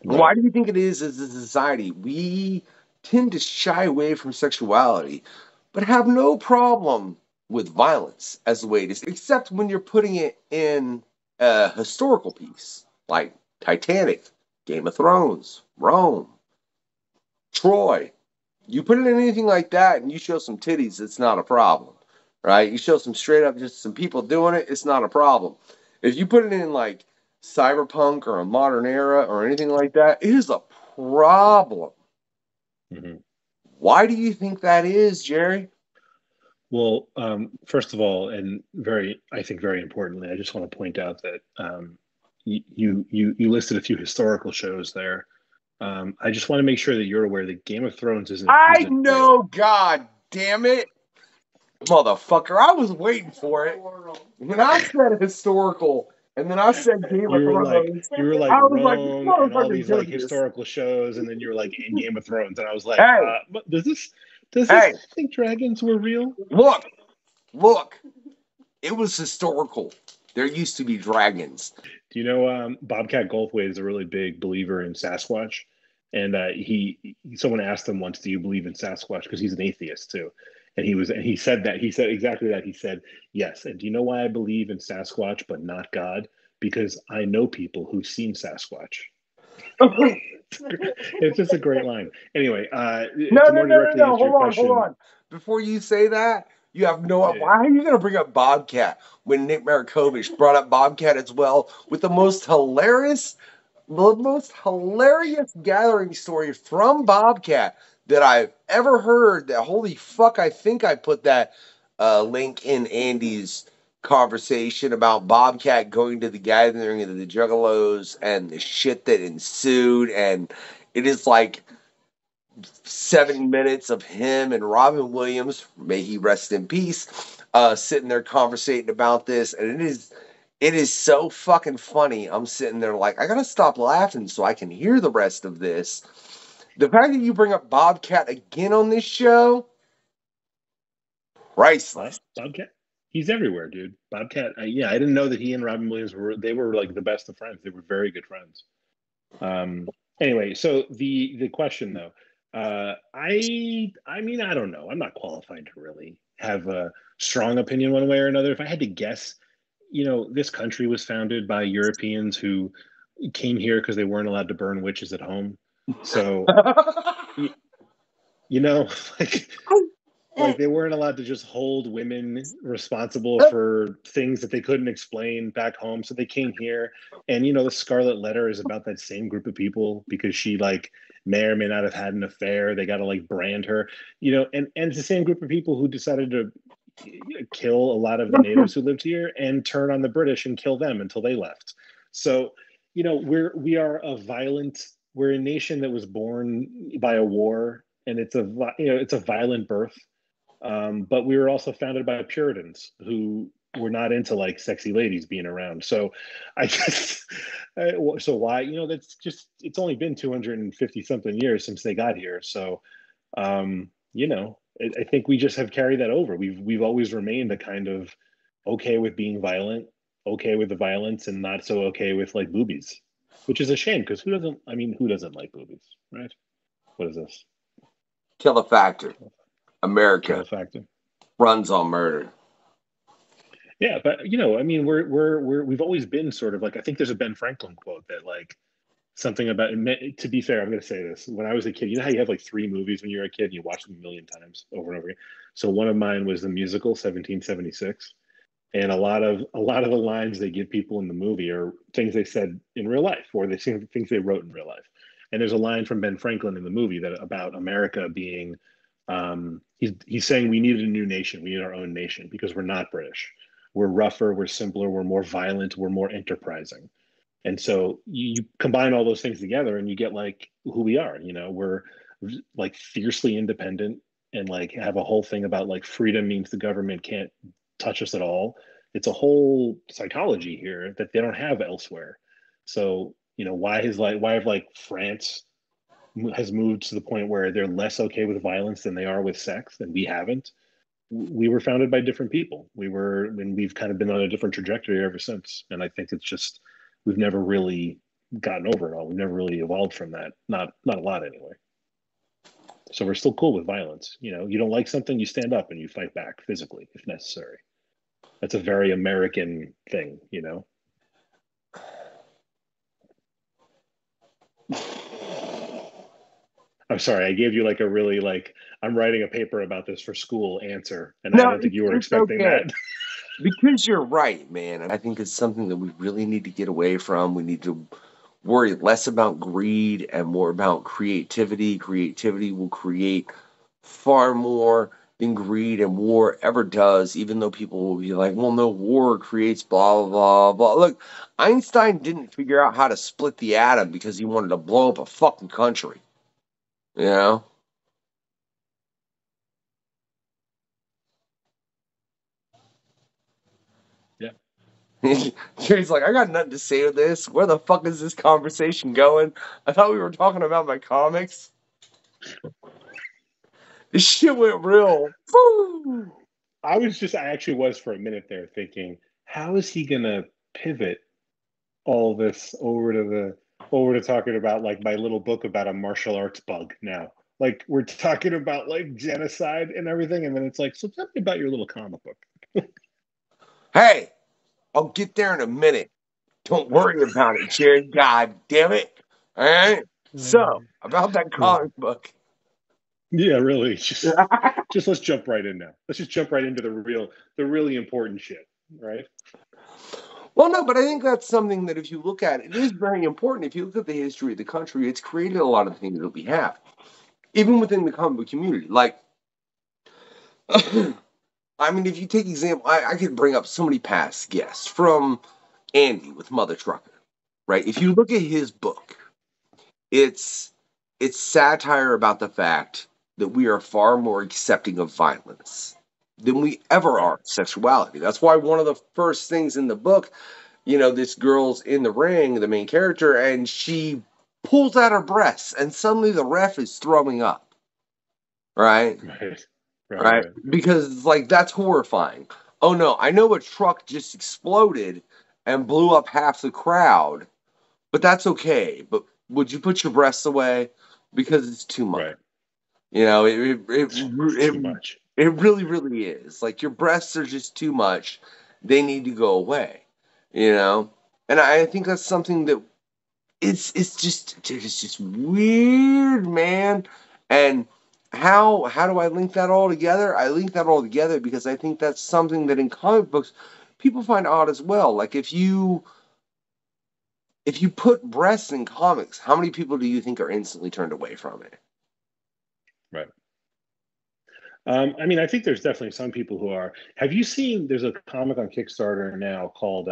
Right. Why do you think it is as a society we tend to shy away from sexuality, but have no problem with violence as the way it is, except when you're putting it in a historical piece like Titanic, Game of Thrones, Rome, Troy. You put it in anything like that and you show some titties, it's not a problem. Right? You show some straight up just some people doing it, it's not a problem. If you put it in like cyberpunk or a modern era or anything like that, it is a problem. Mm-hmm. Why do you think that is, Jerry? Well, first of all, and I think very importantly, I just want to point out that you listed a few historical shows there. I just want to make sure that you're aware that Game of Thrones isn't know, real. God damn it. Motherfucker, I was waiting for it. When I said historical, and then I said Game of You were Thrones, like I was like, Rome this and all motherfucker's these like doing this. historical shows, and then you were like in Game of Thrones, and I was like, Hey. but does this Hey. think dragons were real? Look, it was historical. There used to be dragons. Do you know Bobcat Goldthwait is a really big believer in Sasquatch, and someone asked him once, "Do you believe in Sasquatch?" Because he's an atheist too, and he said exactly that. He said yes. And do you know why I believe in Sasquatch but not God? Because I know people who've seen Sasquatch. It's just a great line. Anyway, No. answer your question. Hold on. Before you say that, you have no. Why are you going to bring up Bobcat when Nick Markovich brought up Bobcat as well with the most hilarious gathering story from Bobcat that I've ever heard? That holy fuck! I think I put that link in Andy's conversation about Bobcat going to the gathering of the Juggalos and the shit that ensued, and it is like 7 minutes of him and Robin Williams, may he rest in peace, sitting there conversating about this, and it is so fucking funny. I'm sitting there like, I gotta stop laughing so I can hear the rest of this. The fact that you bring up Bobcat again on this show, priceless. Bobcat, he's everywhere, dude. Bobcat, I didn't know that he and Robin Williams were like the best of friends. They were very good friends. Anyway, so the question though, I mean, I don't know. I'm not qualified to really have a strong opinion one way or another. If I had to guess, this country was founded by Europeans who came here because they weren't allowed to burn witches at home. So, like they weren't allowed to just hold women responsible for things that they couldn't explain back home. So they came here, and the Scarlet Letter is about that same group of people because she may or may not have had an affair. They got to brand her, and it's the same group of people who decided to kill a lot of the natives who lived here and turn on the British and kill them until they left. So, we're a nation that was born by a war, and it's a violent birth. But we were also founded by Puritans who were not into sexy ladies being around. So I guess, so why, that's just, it's only been 250 something years since they got here. So, I think we just have carried that over. We've always remained a kind of okay with being violent, okay with the violence, and not so okay with boobies, which is a shame because who doesn't like boobies, right? What is this? Killer factor. America Killer factor. runs on murder. Yeah, but I mean, we've always been sort of like, I think there's a Ben Franklin quote that like something about, to be fair, I'm going to say this. When I was a kid, you know how you have like three movies when you're a kid and you watch them a million times over and over again. So one of mine was the musical 1776, and a lot of the lines they give people in the movie are things they said in real life, or they say things they wrote in real life. And there's a line from Ben Franklin in the movie that about America being, he's saying we needed a new nation, we need our own nation because we're not British. We're rougher, we're simpler, we're more violent, we're more enterprising. And so you combine all those things together and you get like who we are. We're like fiercely independent and like have a whole thing about like freedom means the government can't touch us at all. It's a whole psychology here that they don't have elsewhere. So, why have like France has moved to the point where they're less okay with violence than they are with sex, and we haven't. We were founded by different people. And we've kind of been on a different trajectory ever since. And I think it's just, we've never really gotten over it all. We've never really evolved from that. Not a lot anyway. So we're still cool with violence. You don't like something, you stand up and you fight back physically if necessary. That's a very American thing. I'm sorry, I gave you like a really like, I'm writing a paper about this for school answer, and I No, don't think you were it's expecting okay. that. Because you're right, man. I think it's something that we really need to get away from. We need to worry less about greed and more about creativity. Creativity will create far more than greed and war ever does, even though people will be like, well, no, war creates blah, blah, blah. Look, Einstein didn't figure out how to split the atom because he wanted to blow up a fucking country. You know? Yeah. He's like, I got nothing to say to this. Where the fuck is this conversation going? I thought we were talking about my comics. This shit went real. Woo! I actually was for a minute there thinking, how is he gonna pivot all this over to talking about like my little book about a martial arts bug now? Like we're talking about like genocide and everything, and then it's like, so tell me about your little comic book. Hey, I'll get there in a minute. Don't worry about it, Jerry. God damn it. All right. So, about that comic book. Yeah, really. Just let's jump right in now. Let's just jump right into the really important shit, right? Well, no, but I think that's something that if you look at it, it is very important. If you look at the history of the country, it's created a lot of things that we have, even within the comic book community. Like, I mean, if you take example, I could bring up so many past guests from Andy with Mother Trucker, right? If you look at his book, it's satire about the fact that we are far more accepting of violence than we ever Right. are of sexuality. That's why one of the first things in the book, this girl's in the ring, the main character, and she pulls out her breasts, and suddenly the ref is throwing up, right? Right. Right. Right? Right. Because it's like that's horrifying. Oh no, I know a truck just exploded and blew up half the crowd, but that's okay. But would you put your breasts away? Because it's too much. Right. It's It too much. it really really is. Like your breasts are just too much. They need to go away. You know, and I think that's something that it's just weird, man. And how do I link that all together? I link that all together because I think that's something that in comic books people find odd as well. Like if you put breasts in comics, how many people do you think are instantly turned away from it? Right. I mean, I think there's definitely some people who are. Have you seen? There's a comic on Kickstarter now called.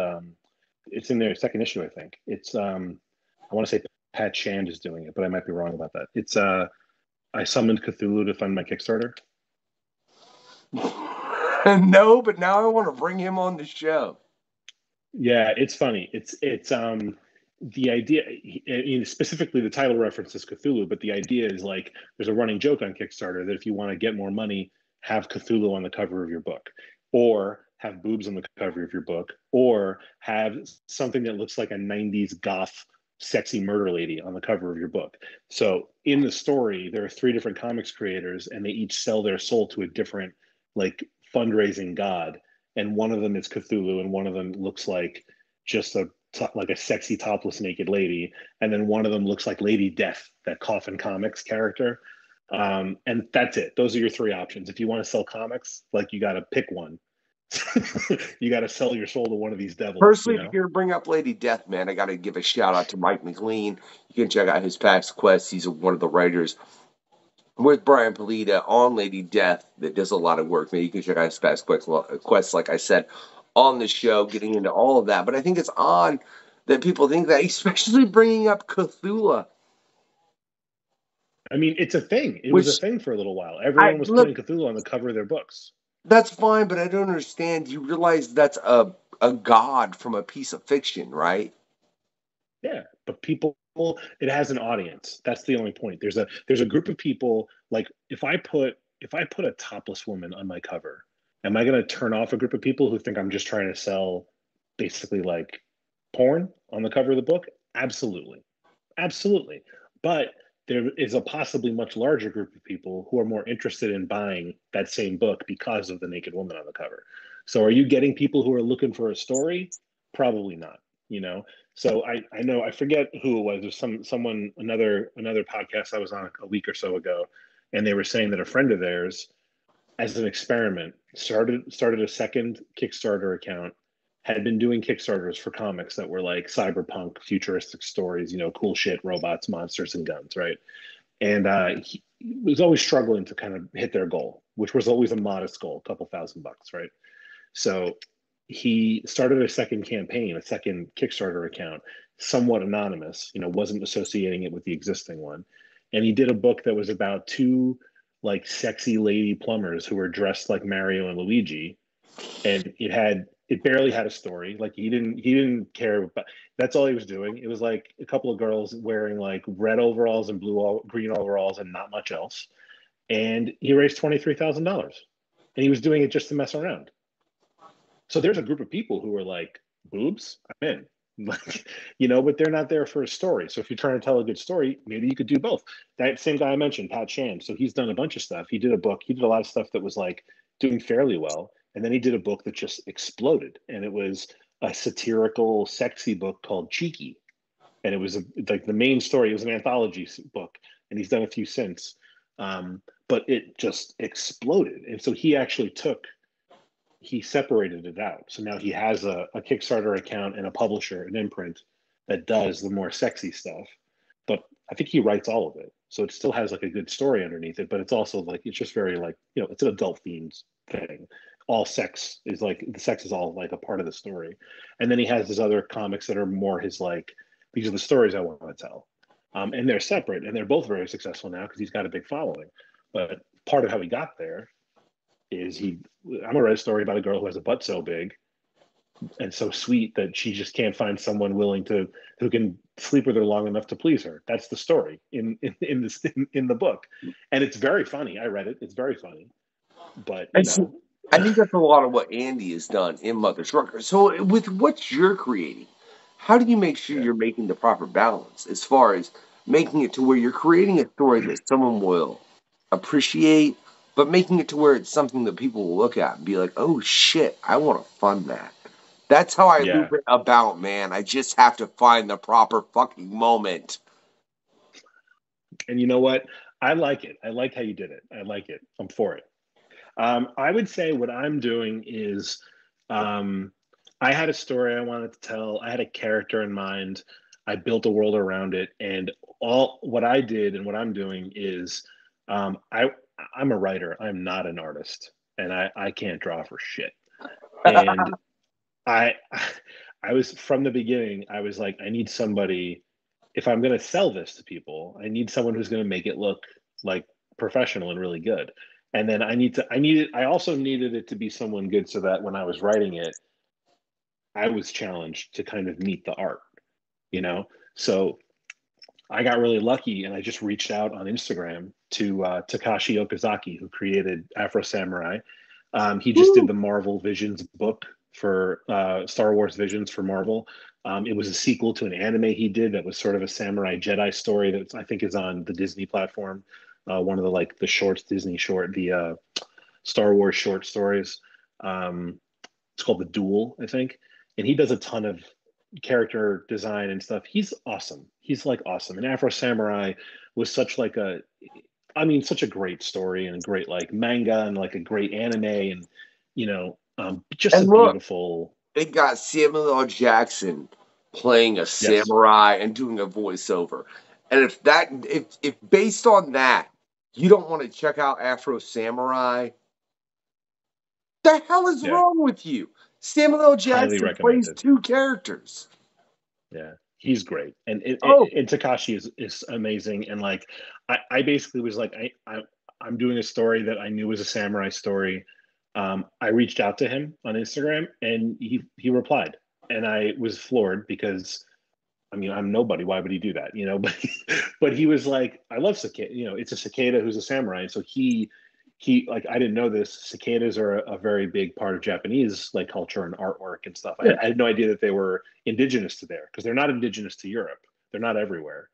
It's in their second issue, I think. It's. I want to say Pat Shand is doing it, but I might be wrong about that. It's. I summoned Cthulhu to fund my Kickstarter. No, but now I want to bring him on the show. Yeah, it's funny. It's the idea. I mean, specifically the title references Cthulhu, but the idea is like there's a running joke on Kickstarter that if you want to get more money, have Cthulhu on the cover of your book, or have boobs on the cover of your book, or have something that looks like a '90s goth sexy murder lady on the cover of your book. So in the story, there are three different comics creators, and they each sell their soul to a different like fundraising god, and one of them is Cthulhu, and one of them looks like just like a sexy topless naked lady, and then one of them looks like Lady Death, that Coffin Comics character. And that's it. Those are your three options. If you want to sell comics, like, you got to pick one. You got to sell your soul to one of these devils. Personally, if you're going to bring up Lady Death, man, I got to give a shout out to Mike McLean. You can check out his past quests. He's one of the writers with Brian Polita on Lady Death that does a lot of work. Man, you can check out his past quests, like I said, on the show, getting into all of that. But I think it's odd that people think that, especially bringing up Cthulhu. I mean, it's a thing. It was a thing for a little while. Everyone was putting Cthulhu on the cover of their books. That's fine, but I don't understand. You realize that's a god from a piece of fiction, right? Yeah, but people, it has an audience. That's the only point. There's a group of people. Like, if I put a topless woman on my cover, am I going to turn off a group of people who think I'm just trying to sell basically like porn on the cover of the book? Absolutely. Absolutely. But there is a possibly much larger group of people who are more interested in buying that same book because of the naked woman on the cover. So are you getting people who are looking for a story? Probably not, So I know, I forget who it was. There's someone, another podcast I was on a week or so ago, and they were saying that a friend of theirs, as an experiment, started a second Kickstarter account, had been doing Kickstarters for comics that were like cyberpunk, futuristic stories, cool shit, robots, monsters, and guns, right? And he was always struggling to kind of hit their goal, which was always a modest goal, a couple $1,000, right? So he started a second campaign, a second Kickstarter account, somewhat anonymous, wasn't associating it with the existing one. And he did a book that was about two like sexy lady plumbers who were dressed like Mario and Luigi. And it barely had a story. Like, he didn't care, but that's all he was doing. It was like a couple of girls wearing like red overalls and green overalls and not much else. And he raised $23,000, and he was doing it just to mess around. So there's a group of people who are like, boobs, I'm in. Like, but they're not there for a story. So if you're trying to tell a good story, maybe you could do both. That same guy I mentioned, Pat Shand, so he's done a bunch of stuff. He did a book. He did a lot of stuff that was like doing fairly well. And then he did a book that just exploded. And it was a satirical, sexy book called Cheeky. And it was like the main story. It was an anthology book. And he's done a few since. But it just exploded. And so he actually separated it out. So now he has a Kickstarter account and a publisher, an imprint, that does the more sexy stuff. But I think he writes all of it. So it still has like a good story underneath it, but it's also like, it's just very like, it's an adult themed thing. All sex is like, the sex is all like a part of the story. And then he has his other comics that are more his like, these are the stories I want to tell. And they're separate, and they're both very successful now because he's got a big following. But part of how he got there is I'm gonna write a story about a girl who has a butt so big and so sweet that she just can't find someone who can sleep with her long enough to please her. That's the story in the book, and it's very funny. I read it; it's very funny. But I think that's a lot of what Andy has done in Mother Trucker. So with what you're creating, how do you make sure you're making the proper balance as far as making it to where you're creating a story that someone will appreciate, but making it to where it's something that people will look at and be like, oh shit, I want to fund that. That's how I loop it about, man. I just have to find the proper fucking moment. And you know what? I like it. I like how you did it. I like it. I'm for it. I would say what I'm doing is I had a story I wanted to tell. I had a character in mind. I built a world around it. And all what I did and what I'm doing is I'm a writer. I'm not an artist. And I can't draw for shit. And I was, from the beginning, I was like, I need somebody, if I'm going to sell this to people, I need someone who's going to make it look like professional and really good. And then I also needed it to be someone good so that when I was writing it, I was challenged to kind of meet the art, So I got really lucky, and I just reached out on Instagram to Takashi Okazaki, who created Afro Samurai. He just did the Marvel Visions book for Star Wars Visions for Marvel. It was a sequel to an anime he did that was sort of a samurai Jedi story that I think is on the Disney platform. One of the shorts, Disney short, the Star Wars short stories. It's called The Duel, I think. And he does a ton of character design and stuff. He's awesome. He's like awesome. And Afro Samurai was such like such a great story and a great like manga and like a great anime and just And a look, beautiful. it got Samuel L. Jackson playing a Yes. samurai and doing a voiceover. And if based on that, you don't want to check out Afro Samurai, the hell is wrong with you? Samuel L. Highly Jackson plays recommended. 2 characters. Yeah, he's great, and Takashi is amazing. And like, I basically was like, I'm doing a story that I knew was a samurai story. I reached out to him on Instagram, and he replied, and I was floored because, I mean, I'm nobody. Why would he do that? But he was like, I love cicada. It's a cicada who's a samurai. So he like, I didn't know this. Cicadas are a very big part of Japanese like culture and artwork and stuff. Yeah. I had no idea that they were indigenous to there because they're not indigenous to Europe. They're not everywhere.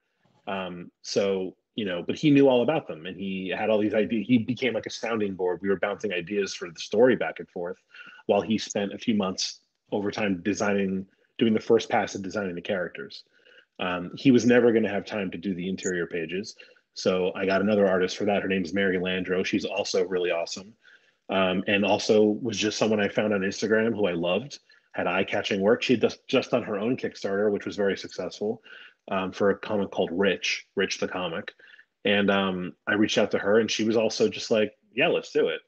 But he knew all about them and he had all these ideas. He became like a sounding board. We were bouncing ideas for the story back and forth while he spent a few months overtime doing the first pass of designing the characters. He was never going to have time to do the interior pages. So I got another artist for that. Her name is Mary Landro. She's also really awesome. And also was just someone I found on Instagram who I loved, had eye-catching work. She had just done her own Kickstarter, which was very successful, for a comic called Rich the comic. And I reached out to her and she was also just like, yeah, let's do it.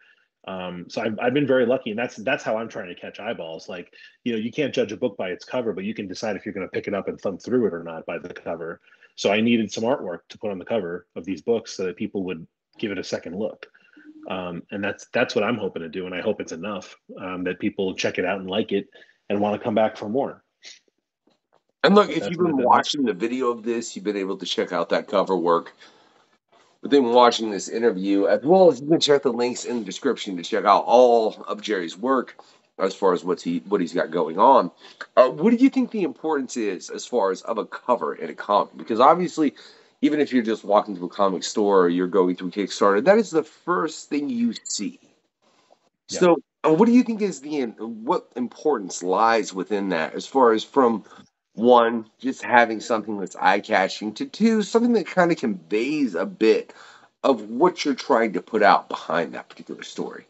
So I've been very lucky, and that's how I'm trying to catch eyeballs. Like, you can't judge a book by its cover, but you can decide if you're going to pick it up and thumb through it or not by the cover. So I needed some artwork to put on the cover of these books so that people would give it a second look. And that's what I'm hoping to do, and I hope it's enough that people check it out and like it and want to come back for more. And look, if you've been watching the video of this, you've been able to check out that cover work. But then watching this interview, as well as you can check the links in the description to check out all of Jerry's work as far as what he's got going on. What do you think the importance is as far as of a cover in a comic? Because obviously, even if you're just walking to a comic store or you're going through Kickstarter, that is the first thing you see. Yeah. So what do you think is what importance lies within that as far as from one, just having something that's eye-catching, to two, something that kind of conveys a bit of what you're trying to put out behind that particular story?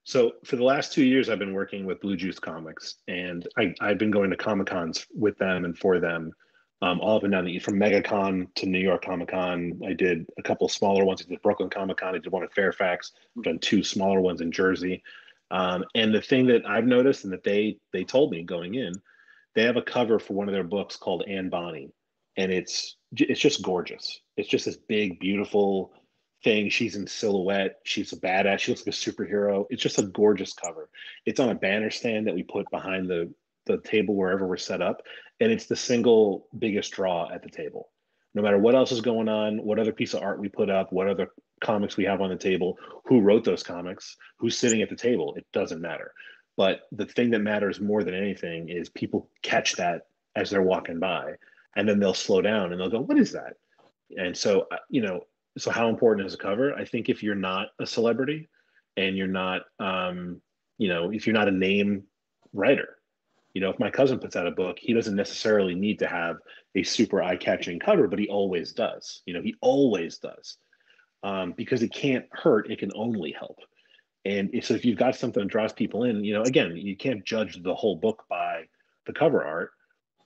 So for the last 2 years, I've been working with Blue Juice Comics, and I've been going to Comic-Cons with them and for them, all up and down from MegaCon to New York Comic-Con. I did a couple of smaller ones. I did Brooklyn Comic-Con. I did one at Fairfax. I've done 2 smaller ones in Jersey. And the thing that I've noticed and that they told me going in, they have a cover for one of their books called Anne Bonny, and it's just gorgeous. It's just this big, beautiful thing. She's in silhouette. She's a badass. She looks like a superhero. It's just a gorgeous cover. It's on a banner stand that we put behind the table wherever we're set up, and it's the single biggest draw at the table. No matter what else is going on, what other piece of art we put up, what other comics we have on the table, who wrote those comics, who's sitting at the table, it doesn't matter. But the thing that matters more than anything is people catch that as they're walking by, and then they'll slow down and they'll go, what is that? And so, so how important is a cover? I think if you're not a celebrity and you're not, if you're not a name writer, if my cousin puts out a book, he doesn't necessarily need to have a super eye-catching cover, but he always does. He always does. Because it can't hurt, it can only help. And so if you've got something that draws people in, again, you can't judge the whole book by the cover art.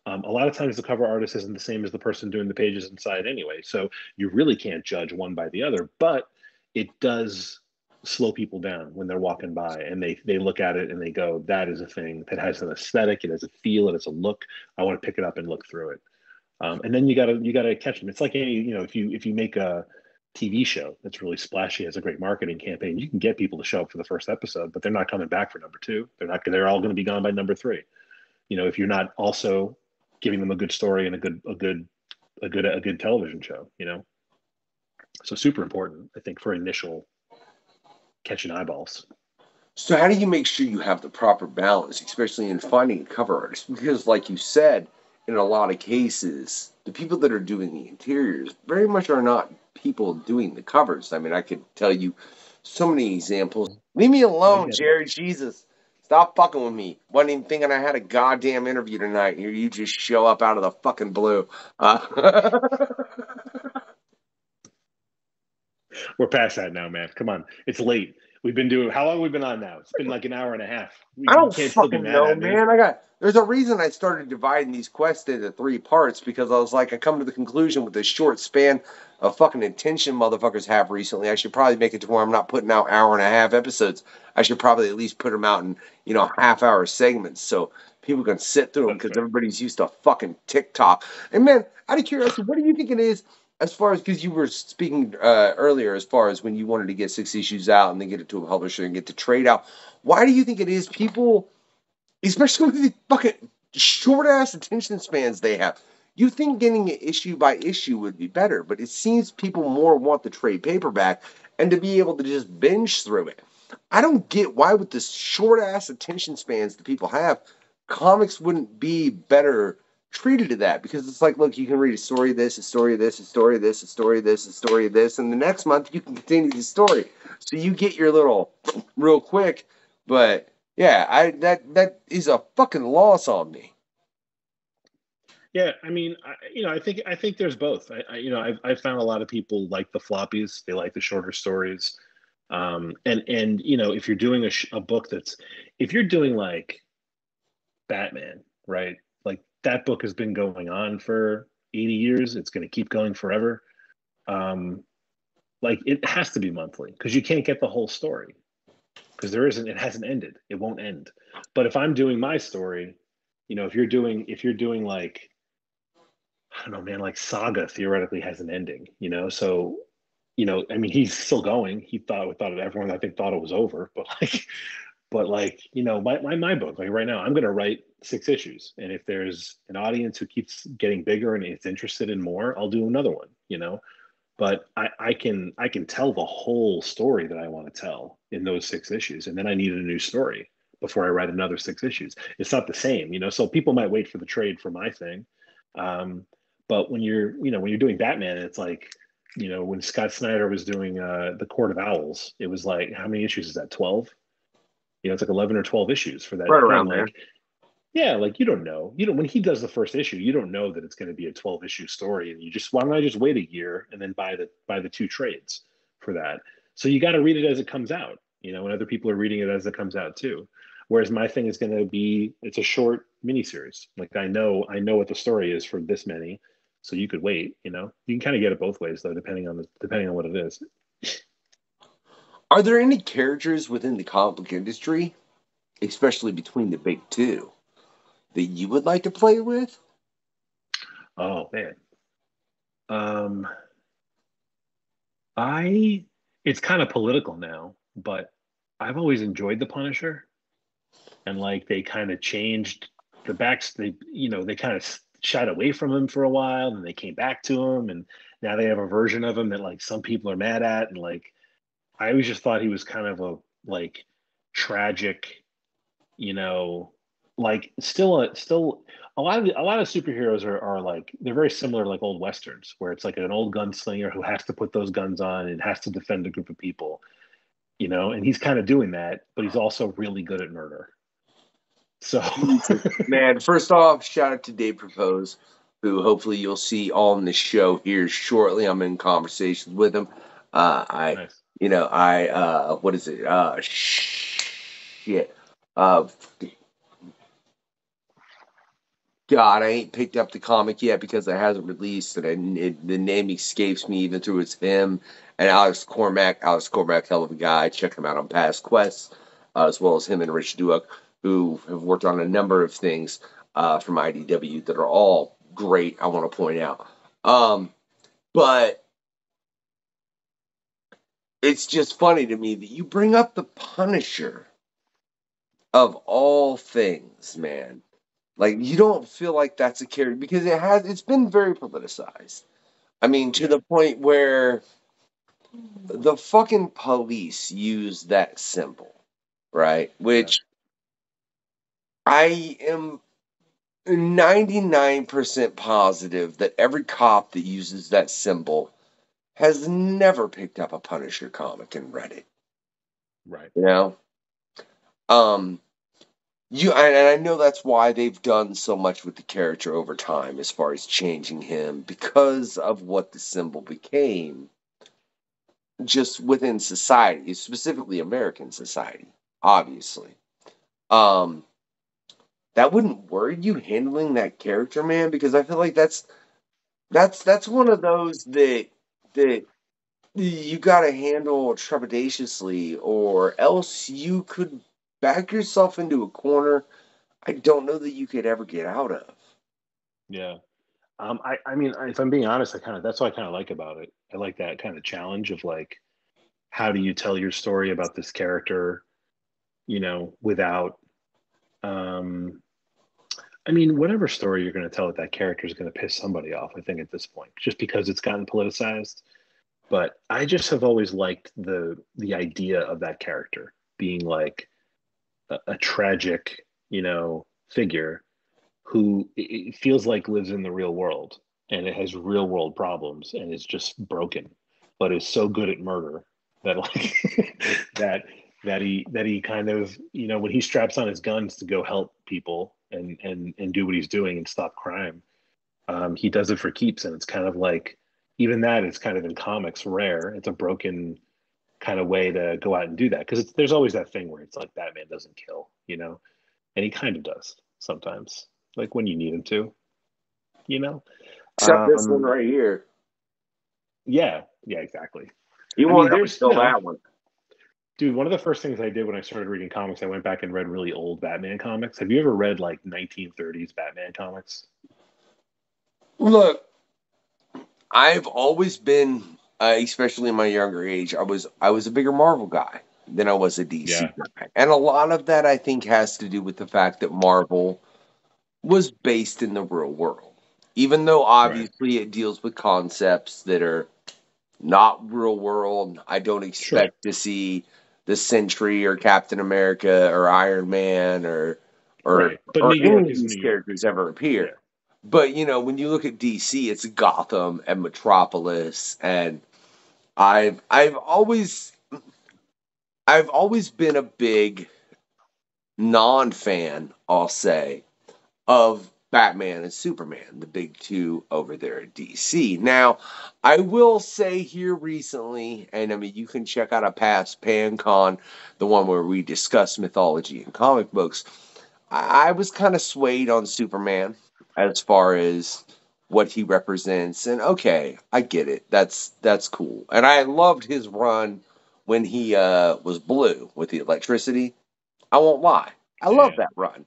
A lot of times the cover artist isn't the same as the person doing the pages inside anyway. So you really can't judge one by the other, but it does slow people down when they're walking by and they look at it and they go, that is a thing that has an aesthetic, it has a feel, it has a look. I want to pick it up and look through it. And then you gotta catch them. It's like any, if you make a TV show that's really splashy, has a great marketing campaign, you can get people to show up for the first episode, but they're not coming back for number 2. They're all going to be gone by number 3. If you're not also giving them a good story and a good television show, so super important, I think, for initial catching eyeballs. So how do you make sure you have the proper balance, especially in finding a cover artist? Because like you said, in a lot of cases, the people that are doing the interiors very much are not people doing the covers. I mean, I could tell you so many examples. Leave me alone, Jerry. Jesus. Stop fucking with me. Wasn't even thinking I had a goddamn interview tonight. Here you just show up out of the fucking blue. We're past that now, man. Come on. It's late. We've been doing, how long have we been on now? It's been like an hour and a half. I You don't can't still be fucking mad know, at me. man. There's a reason I started dividing these quests into 3 parts, because I was like, I come to the conclusion with this short span of fucking attention motherfuckers have recently, I should probably make it to where I'm not putting out hour and a half episodes. I should probably at least put them out in, half-hour segments so people can sit through them, because everybody's used to fucking TikTok. And man, out of curiosity, what do you think it is, as far as, because you were speaking earlier, as far as when you wanted to get 6 issues out and then get it to a publisher and get the trade out, why do you think it is people, especially with the fucking short-ass attention spans they have, you think getting it issue by issue would be better, but it seems people more want the trade paperback and to be able to just binge through it. I don't get why, with the short-ass attention spans that people have, comics wouldn't be better treated to that, because it's like, look, you can read a story of this, a story of this, a story of this, a story of this, a story of this, and the next month you can continue the story. So you get your little real quick, but yeah, that is a fucking loss on me. Yeah, I mean, I think there's both. I've found a lot of people like the floppies. They like the shorter stories. And if you're doing a book if you're doing like Batman, right? Like that book has been going on for 80 years. It's going to keep going forever. Like it has to be monthly, because you can't get the whole story, because it hasn't ended. It won't end. But if I'm doing my story, if you're doing like, I don't know, man, like Saga theoretically has an ending, so, I mean, he's still going. He thought everyone, I think, thought it was over, but my book, like right now, I'm going to write 6 issues. And if there's an audience who keeps getting bigger and it's interested in more, I'll do another one, but I can tell the whole story that I want to tell in those 6 issues. And then I need a new story before I write another 6 issues. It's not the same, so people might wait for the trade for my thing. But when you're doing Batman, it's like, when Scott Snyder was doing the Court of Owls, it was like, how many issues is that? 12? It's like 11 or 12 issues for that right thing. Around like, there. Yeah, like you don't know. When he does the first issue, you don't know that it's going to be a 12 issue story, and why don't I just wait a year and then buy the 2 trades for that? So you got to read it as it comes out, and other people are reading it as it comes out too. Whereas my thing is going to be, it's a short miniseries. Like I know what the story is for this many, so you could wait. You can kind of get it both ways though, depending on what it is. Are there any characters within the comic book industry, especially between the big 2, that you would like to play with? Oh man. It's kind of political now, but I've always enjoyed the Punisher, and like they kind of changed the backs. They kind of shied away from him for a while, and they came back to him, and now they have a version of him that like some people are mad at, and like I always just thought he was kind of a like tragic, like still a lot of superheroes are like, they're very similar, like old westerns, where it's like an old gunslinger who has to put those guns on and has to defend a group of people, and he's kind of doing that, but he's also really good at murder. So man, first off, shout out to Dave Propose, who hopefully you'll see on the show here shortly. I'm in conversations with him. nice. What is it? Shit. God, I ain't picked up the comic yet because it hasn't released, and the name escapes me, even through it's him and Alex Cormack. Alex Cormack, hell of a guy. Check him out on past quests, as well as him and Rich Duke, who have worked on a number of things from IDW that are all great, I want to point out. But it's just funny to me that you bring up the Punisher of all things, man. Like, you don't feel like that's a character, because it's been very politicized. I mean, to the point where the fucking police use that symbol, right? Which I am 99% positive that every cop that uses that symbol has never picked up a Punisher comic and read it. Right. And I know that's why they've done so much with the character over time, as far as changing him, because of what the symbol became, just within society, specifically American society, obviously. Um, that wouldn't worry you handling that character, man, because I feel like that's one of those that you got to handle trepidatiously, or else you could back yourself into a corner I don't know that you could ever get out of. Yeah. I mean, if I'm being honest, that's what I kind of like about it. I like that kind of challenge of like, how do you tell your story about this character, without, um, I mean, whatever story you're going to tell with that character is going to piss somebody off, I think, at this point, just because it's gotten politicized. But I just have always liked the idea of that character being like a tragic, figure who it feels like lives in the real world and it has real world problems and is just broken, but is so good at murder that like that he kind of, when he straps on his guns to go help people and do what he's doing and stop crime, he does it for keeps. And it's kind of like, even that is kind of in comics rare. It's a broken kind of way to go out and do that, because there's always that thing where it's like Batman doesn't kill, and he kind of does sometimes, like when you need him to, you know. Except this one right here. Yeah, exactly. You won't ever kill that one. Dude, one of the first things I did when I started reading comics, I went back and read really old Batman comics. Have you ever read like 1930s Batman comics? Look, I've always been, especially in my younger age, I was a bigger Marvel guy than I was a DC guy, and a lot of that I think has to do with the fact that Marvel was based in the real world, even though obviously it deals with concepts that are not real world. I don't expect to see the Sentry or Captain America or Iron Man or but or New York any of is these New characters ever appear. Yeah. But when you look at DC, it's Gotham and Metropolis, and I've always been a big non-fan, I'll say, of Batman and Superman, the big two over there at DC. Now, I will say here recently, and I mean, you can check out a past PanCon, the one where we discuss mythology and comic books. I was kind of swayed on Superman as far as what he represents, and okay, I get it. That's cool, and I loved his run when he was blue with the electricity. I won't lie, I love that run.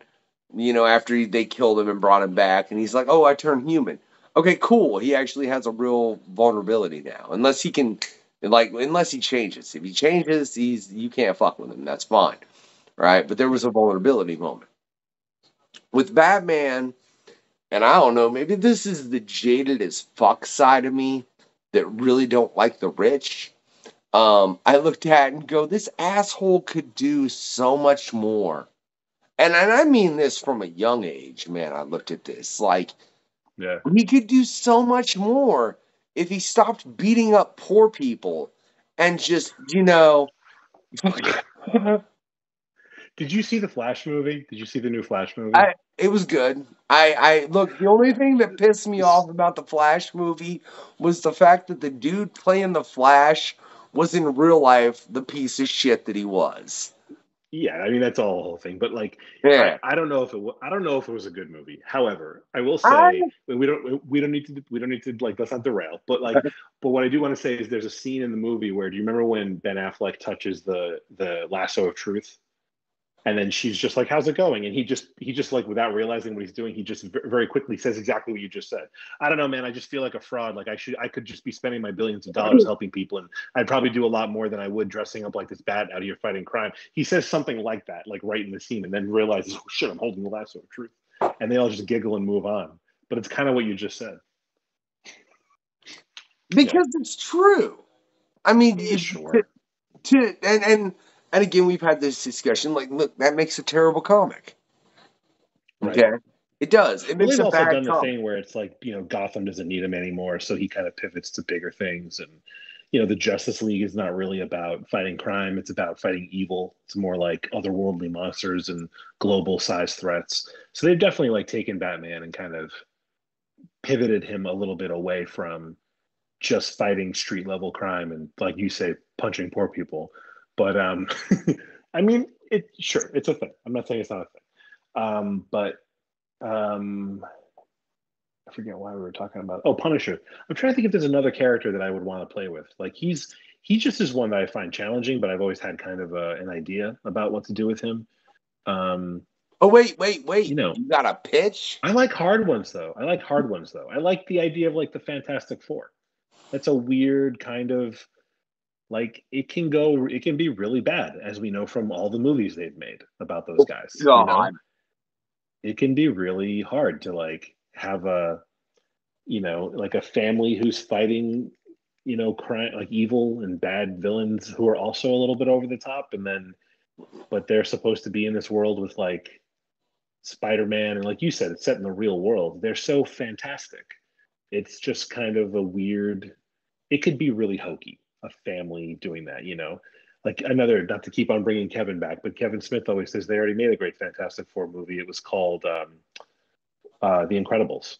After they killed him and brought him back, and he's like, "Oh, I turned human." Okay, cool. He actually has a real vulnerability now, unless he changes. If he changes, you can't fuck with him. That's fine, right? But there was a vulnerability moment with Batman, and I don't know. Maybe this is the jaded as fuck side of me that really don't like the rich. I looked at it and go, this asshole could do so much more. And I mean this from a young age, man. I looked at this. Like, he could do so much more if he stopped beating up poor people and just, Did you see the Flash movie? Did you see the new Flash movie? It was good. I look, the only thing that pissed me off about the Flash movie was the fact that the dude playing the Flash was in real life the piece of shit that he was. Yeah, I mean that's all the whole thing. But like, I don't know if it was a good movie. However, I will say we don't need to like, let's not derail. But like, but what I do want to say is there's a scene in the movie where, do you remember when Ben Affleck touches the lasso of truth? And then she's just like, "How's it going?" And he just like, without realizing what he's doing, he just very quickly says exactly what you just said. I don't know, man. I just feel like a fraud. Like I could just be spending my billions of dollars helping people, and I'd probably do a lot more than I would dressing up like this bat out here fighting crime. He says something like that, like right in the scene, and then realizes, "Oh shit, I'm holding the lasso of truth," and they all just giggle and move on. But it's kind of what you just said. Because it's true. I mean, sure. And again, we've had this discussion. Like, look, that makes a terrible comic. Okay, it does. It makes they've a also bad done comic. the thing where it's like, Gotham doesn't need him anymore, so he kind of pivots to bigger things, and the Justice League is not really about fighting crime. It's about fighting evil. It's more like otherworldly monsters and global size threats. So they've definitely like taken Batman and kind of pivoted him a little bit away from just fighting street level crime and, like you say, punching poor people. But I mean, it's a thing. I'm not saying it's not a thing. But I forget why we were talking about. Oh, Punisher. I'm trying to think if there's another character that I would want to play with. Like he just is one that I find challenging, but I've always had kind of an idea about what to do with him. Oh, wait. You got a pitch? I like hard ones though. I like the idea of like the Fantastic Four. That's a weird kind of, like, it can be really bad, as we know from all the movies they've made about those guys. God. It can be really hard to like have a like a family who's fighting crime, like evil and bad villains who are also a little bit over the top, and then but they're supposed to be in this world with like Spider-Man, and like you said, it's set in the real world. They're so fantastic. It's just kind of a weird, it could be really hokey, a family doing that, like another, not to keep on bringing Kevin back, but Kevin Smith always says they already made a great Fantastic Four movie. It was called The Incredibles.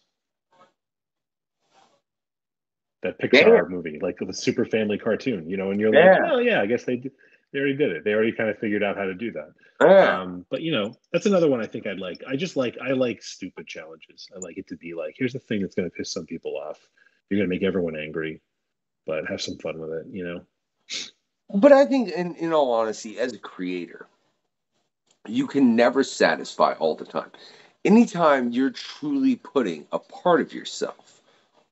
That Pixar movie, like the super family cartoon, and you're like, oh yeah, I guess they already did it. They already kind of figured out how to do that. But that's another one I think I'd like. I like stupid challenges. I like it to be like, here's the thing that's going to piss some people off. You're going to make everyone angry, but have some fun with it, But I think, in all honesty, as a creator, you can never satisfy all the time. Anytime you're truly putting a part of yourself,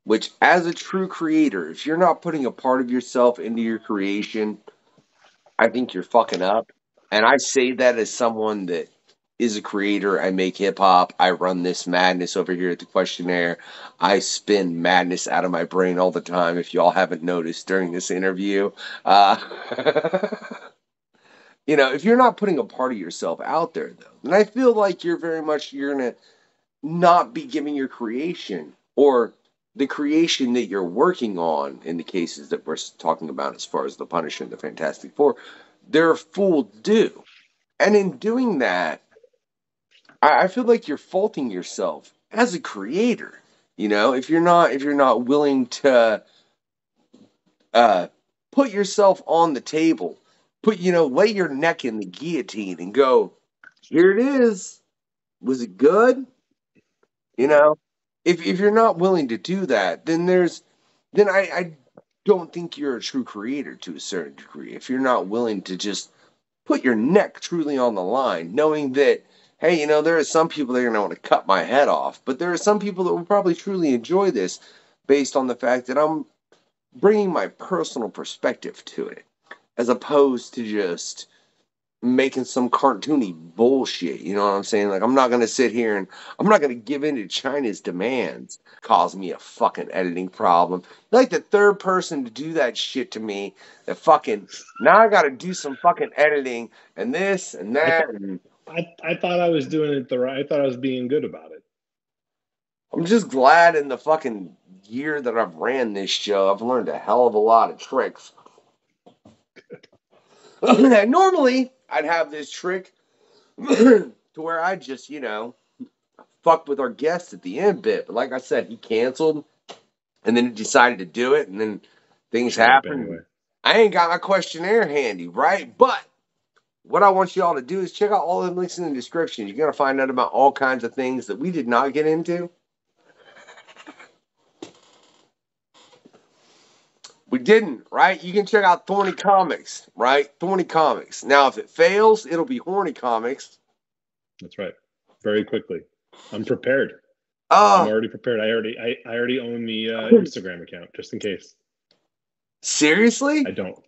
which as a true creator, if you're not putting a part of yourself into your creation, I think you're fucking up. And I say that as someone that is a creator. I make hip hop. I run this madness over here at the Questionnaire. I spin madness out of my brain all the time, if y'all haven't noticed during this interview. If you're not putting a part of yourself out there, though, then I feel like you're going to not be giving your creation, or the creation that you're working on, in the cases that we're talking about as far as the Punisher and the Fantastic Four, their full due. And in doing that, I feel like you're faulting yourself as a creator. If you're not willing to put yourself on the table, lay your neck in the guillotine and go, here it is. Was it good? If you're not willing to do that, then I don't think you're a true creator to a certain degree. If you're not willing to just put your neck truly on the line, knowing that, hey, there are some people that are going to want to cut my head off, but there are some people that will probably truly enjoy this based on the fact that I'm bringing my personal perspective to it, as opposed to just making some cartoony bullshit. You know what I'm saying? Like, I'm not going to sit here and I'm not going to give in to China's demands. Cause me a fucking editing problem. You're like the third person to do that shit to me. That fucking, now I got to do some fucking editing and this and that. I thought I was doing it I thought I was being good about it. I'm just glad in the fucking year that I've ran this show, I've learned a hell of a lot of tricks. Normally, I'd have this trick to where I just, fuck with our guests at the end bit. But like I said, he canceled, and then he decided to do it, and then things happened. Anyway. I ain't got my questionnaire handy, right? But what I want you all to do is check out all the links in the description. You're going to find out about all kinds of things that we did not get into. We didn't, right? You can check out Thorny Comics, right? Thorny Comics. Now, if it fails, it'll be Horny Comics. That's right. Very quickly. I'm prepared. I'm already prepared. I already own the Instagram account, just in case. Seriously? I don't.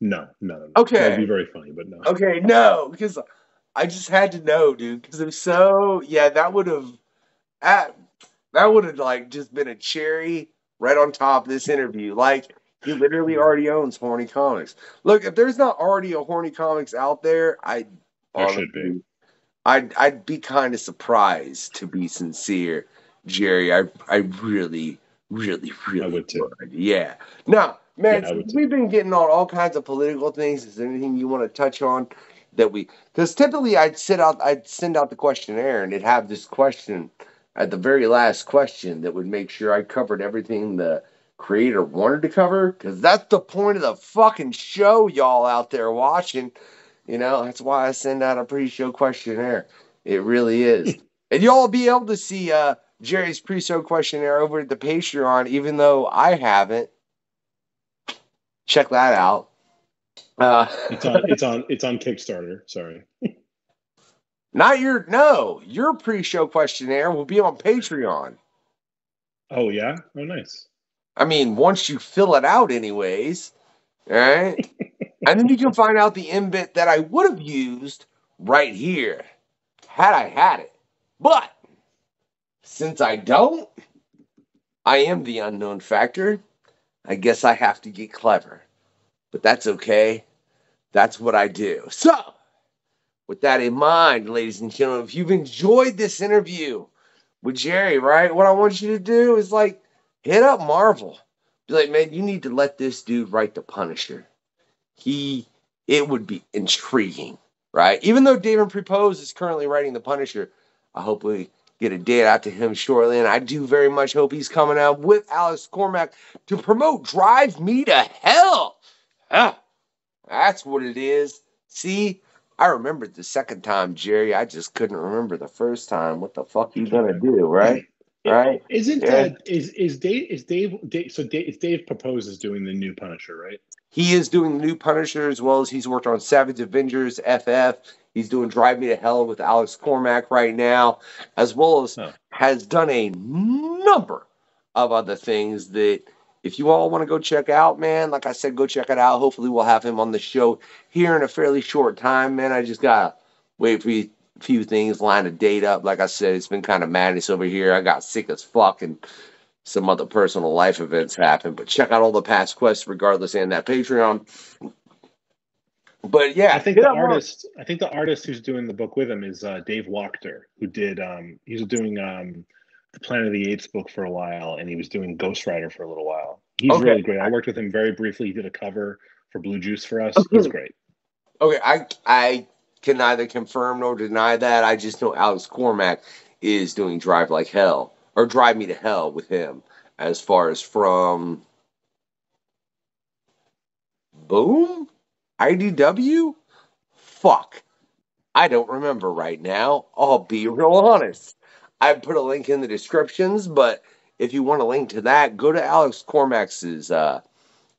No. Okay. That'd be very funny, but no. Okay, no, because I just had to know, dude. Because if so, yeah, that would have like just been a cherry right on top of this interview. Like, he literally already owns Horny Comics. Look, if there's not already a Horny Comics out there, should be. I'd be kind of surprised, to be sincere, Jerry. I really I would too. Yeah. Now, Man, Yeah, I would too. we've been getting on all kinds of political things. Is there anything you want to touch on that we? Because typically I'd send out the questionnaire, and it'd have this question at the very last question that would make sure I covered everything the creator wanted to cover. Because that's the point of the fucking show, y'all out there watching. You know, that's why I send out a pre-show questionnaire. It really is. And y'all will be able to see Jerry's pre-show questionnaire over at the Patreon, even though I haven't. Check that out. Uh, It's on Kickstarter. Sorry. your pre-show questionnaire will be on Patreon. Oh yeah. Oh nice. I mean, once you fill it out, anyways, all right, and then you can find out the invit that I would have used right here had I had it. But since I don't, I am the unknown factor. I guess I have to get clever, but that's okay. That's what I do. So, with that in mind, ladies and gentlemen, if you've enjoyed this interview with Jerry, right, what I want you to do is like hit up Marvel. Be like, man, you need to let this dude write the Punisher. It would be intriguing, right? Even though David Prepose is currently writing the Punisher, I hope we get a date out to him shortly, and I do very much hope he's coming out with Alex Cormack to promote Drive Me to Hell. Huh. That's what it is. See, I remembered the second time, Jerry. I just couldn't remember the first time. What the fuck you gonna do, right? Right? Isn't Yeah. Dave proposes doing the new Punisher, right? He is doing the new Punisher as well as he's worked on Savage Avengers, FF. He's doing Drive Me to Hell with Alex Cormack right now, as well as has done a number of other things that if you all want to go check out, man, like I said, go check it out. Hopefully we'll have him on the show here in a fairly short time, man. I just got to wait for a few things, line a date up. Like I said, it's been kind of madness over here. I got sick as fuck and some other personal life events happen, but check out all the past quests regardless and that Patreon. But yeah, I think the artist who's doing the book with him is Dave Wachter, who did he was doing the Planet of the Apes book for a while, and he was doing Ghost Rider for a little while. He's really great. I worked with him very briefly. He did a cover for Blue Juice for us. He's great. Okay, I can neither confirm nor deny that. I just know Alex Cormack is doing Drive Like Hell or Drive Me to Hell with him as far as from Boom? IDW? Fuck. I don't remember right now. I'll be real honest. I put a link in the descriptions, but if you want a link to that, go to Alex Cormack's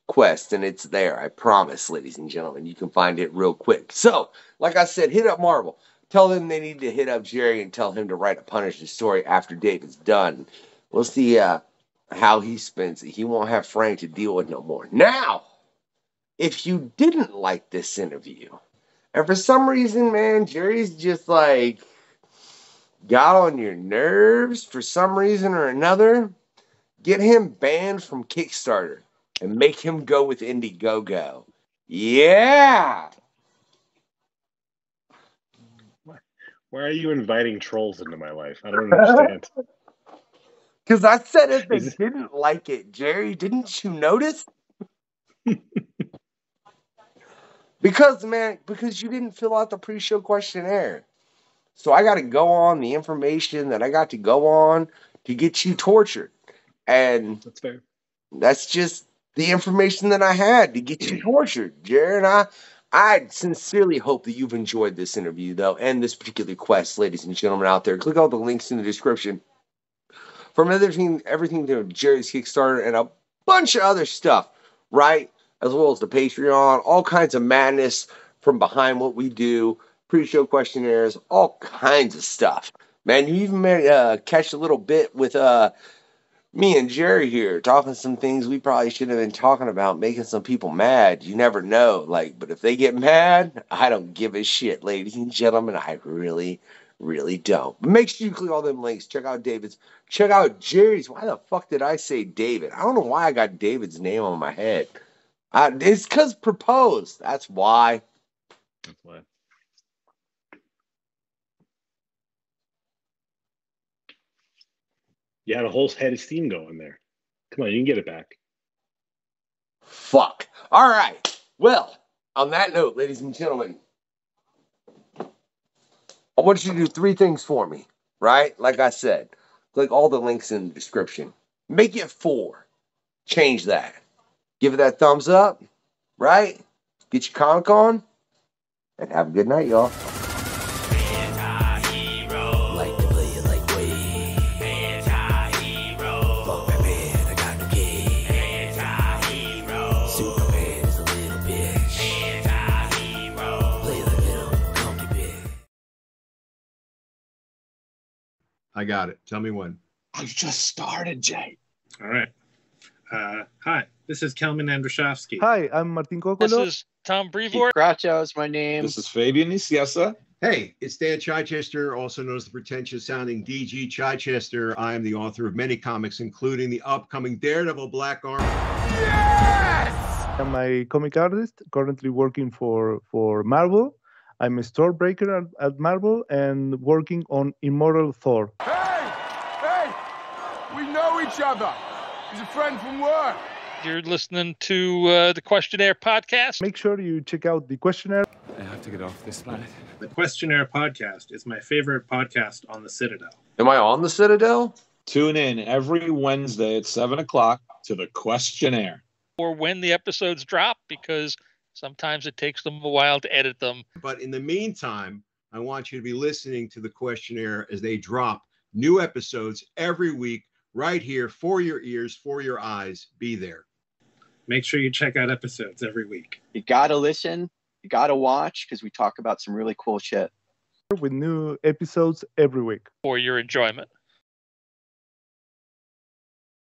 quest, and it's there. I promise, ladies and gentlemen. You can find it real quick. So, like I said, hit up Marvel. Tell them they need to hit up Jerry and tell him to write a Punisher story after David's done. We'll see how he spends it. He won't have Frank to deal with no more. Now, if you didn't like this interview, and for some reason, man, Jerry's just like got on your nerves for some reason or another, get him banned from Kickstarter and make him go with Indiegogo. Yeah. Why are you inviting trolls into my life? I don't understand. Because I said if they didn't like it, Jerry, didn't you notice? Because you didn't fill out the pre-show questionnaire. So I got to go on the information that I got to go on to get you tortured. And that's fair. That's just the information that I had to get you tortured, Jared. I sincerely hope that you've enjoyed this interview, though, and this particular quest, ladies and gentlemen out there. Click all the links in the description from everything to Jerry's Kickstarter and a bunch of other stuff, right? As well as the Patreon, all kinds of madness from behind what we do, pre-show questionnaires, all kinds of stuff. Man, you even catch a little bit with me and Jerry here talking some things we probably shouldn't have been talking about, making some people mad. You never know. But if they get mad, I don't give a shit, ladies and gentlemen. I really, really don't. But make sure you click all them links. Check out David's. Check out Jerry's. Why the fuck did I say David? I don't know why I got David's name on my head. It's because proposed. That's why. That's why. You had a whole head of steam going there. Come on, you can get it back. Fuck. All right. Well, on that note, ladies and gentlemen, I want you to do 3 things for me, right? Like I said, click all the links in the description. Make it 4. Change that. Give it that thumbs up, right? Get your comic on, and have a good night, y'all. I got it. Tell me when. I just started, Jay. All right. Hi, this is Kelman Andrushofsky. Hi, I'm Martin Cocolo. This is Tom Brevoort. Groucho is my name. This is Fabian Nicieza. Hey, it's Dan Chichester, also known as the pretentious sounding DG Chichester. I am the author of many comics, including the upcoming Daredevil Black Arm. Yes! I'm a comic artist, currently working for Marvel. I'm a store breaker at Marvel and working on Immortal Thor. Hey! We know each other. He's a friend from work. You're listening to the QUESTionnaire podcast. Make sure you check out the Questionnaire. I have to get off this planet. The QUESTionnaire podcast is my favorite podcast on the Citadel. Am I on the Citadel? Tune in every Wednesday at 7 o'clock to the QUESTionnaire. Or when the episodes drop, because sometimes it takes them a while to edit them. But in the meantime, I want you to be listening to the Questionnaire as they drop new episodes every week right here for your ears, for your eyes. Be there. Make sure you check out episodes every week. You gotta listen. You gotta watch because we talk about some really cool shit. With new episodes every week. For your enjoyment.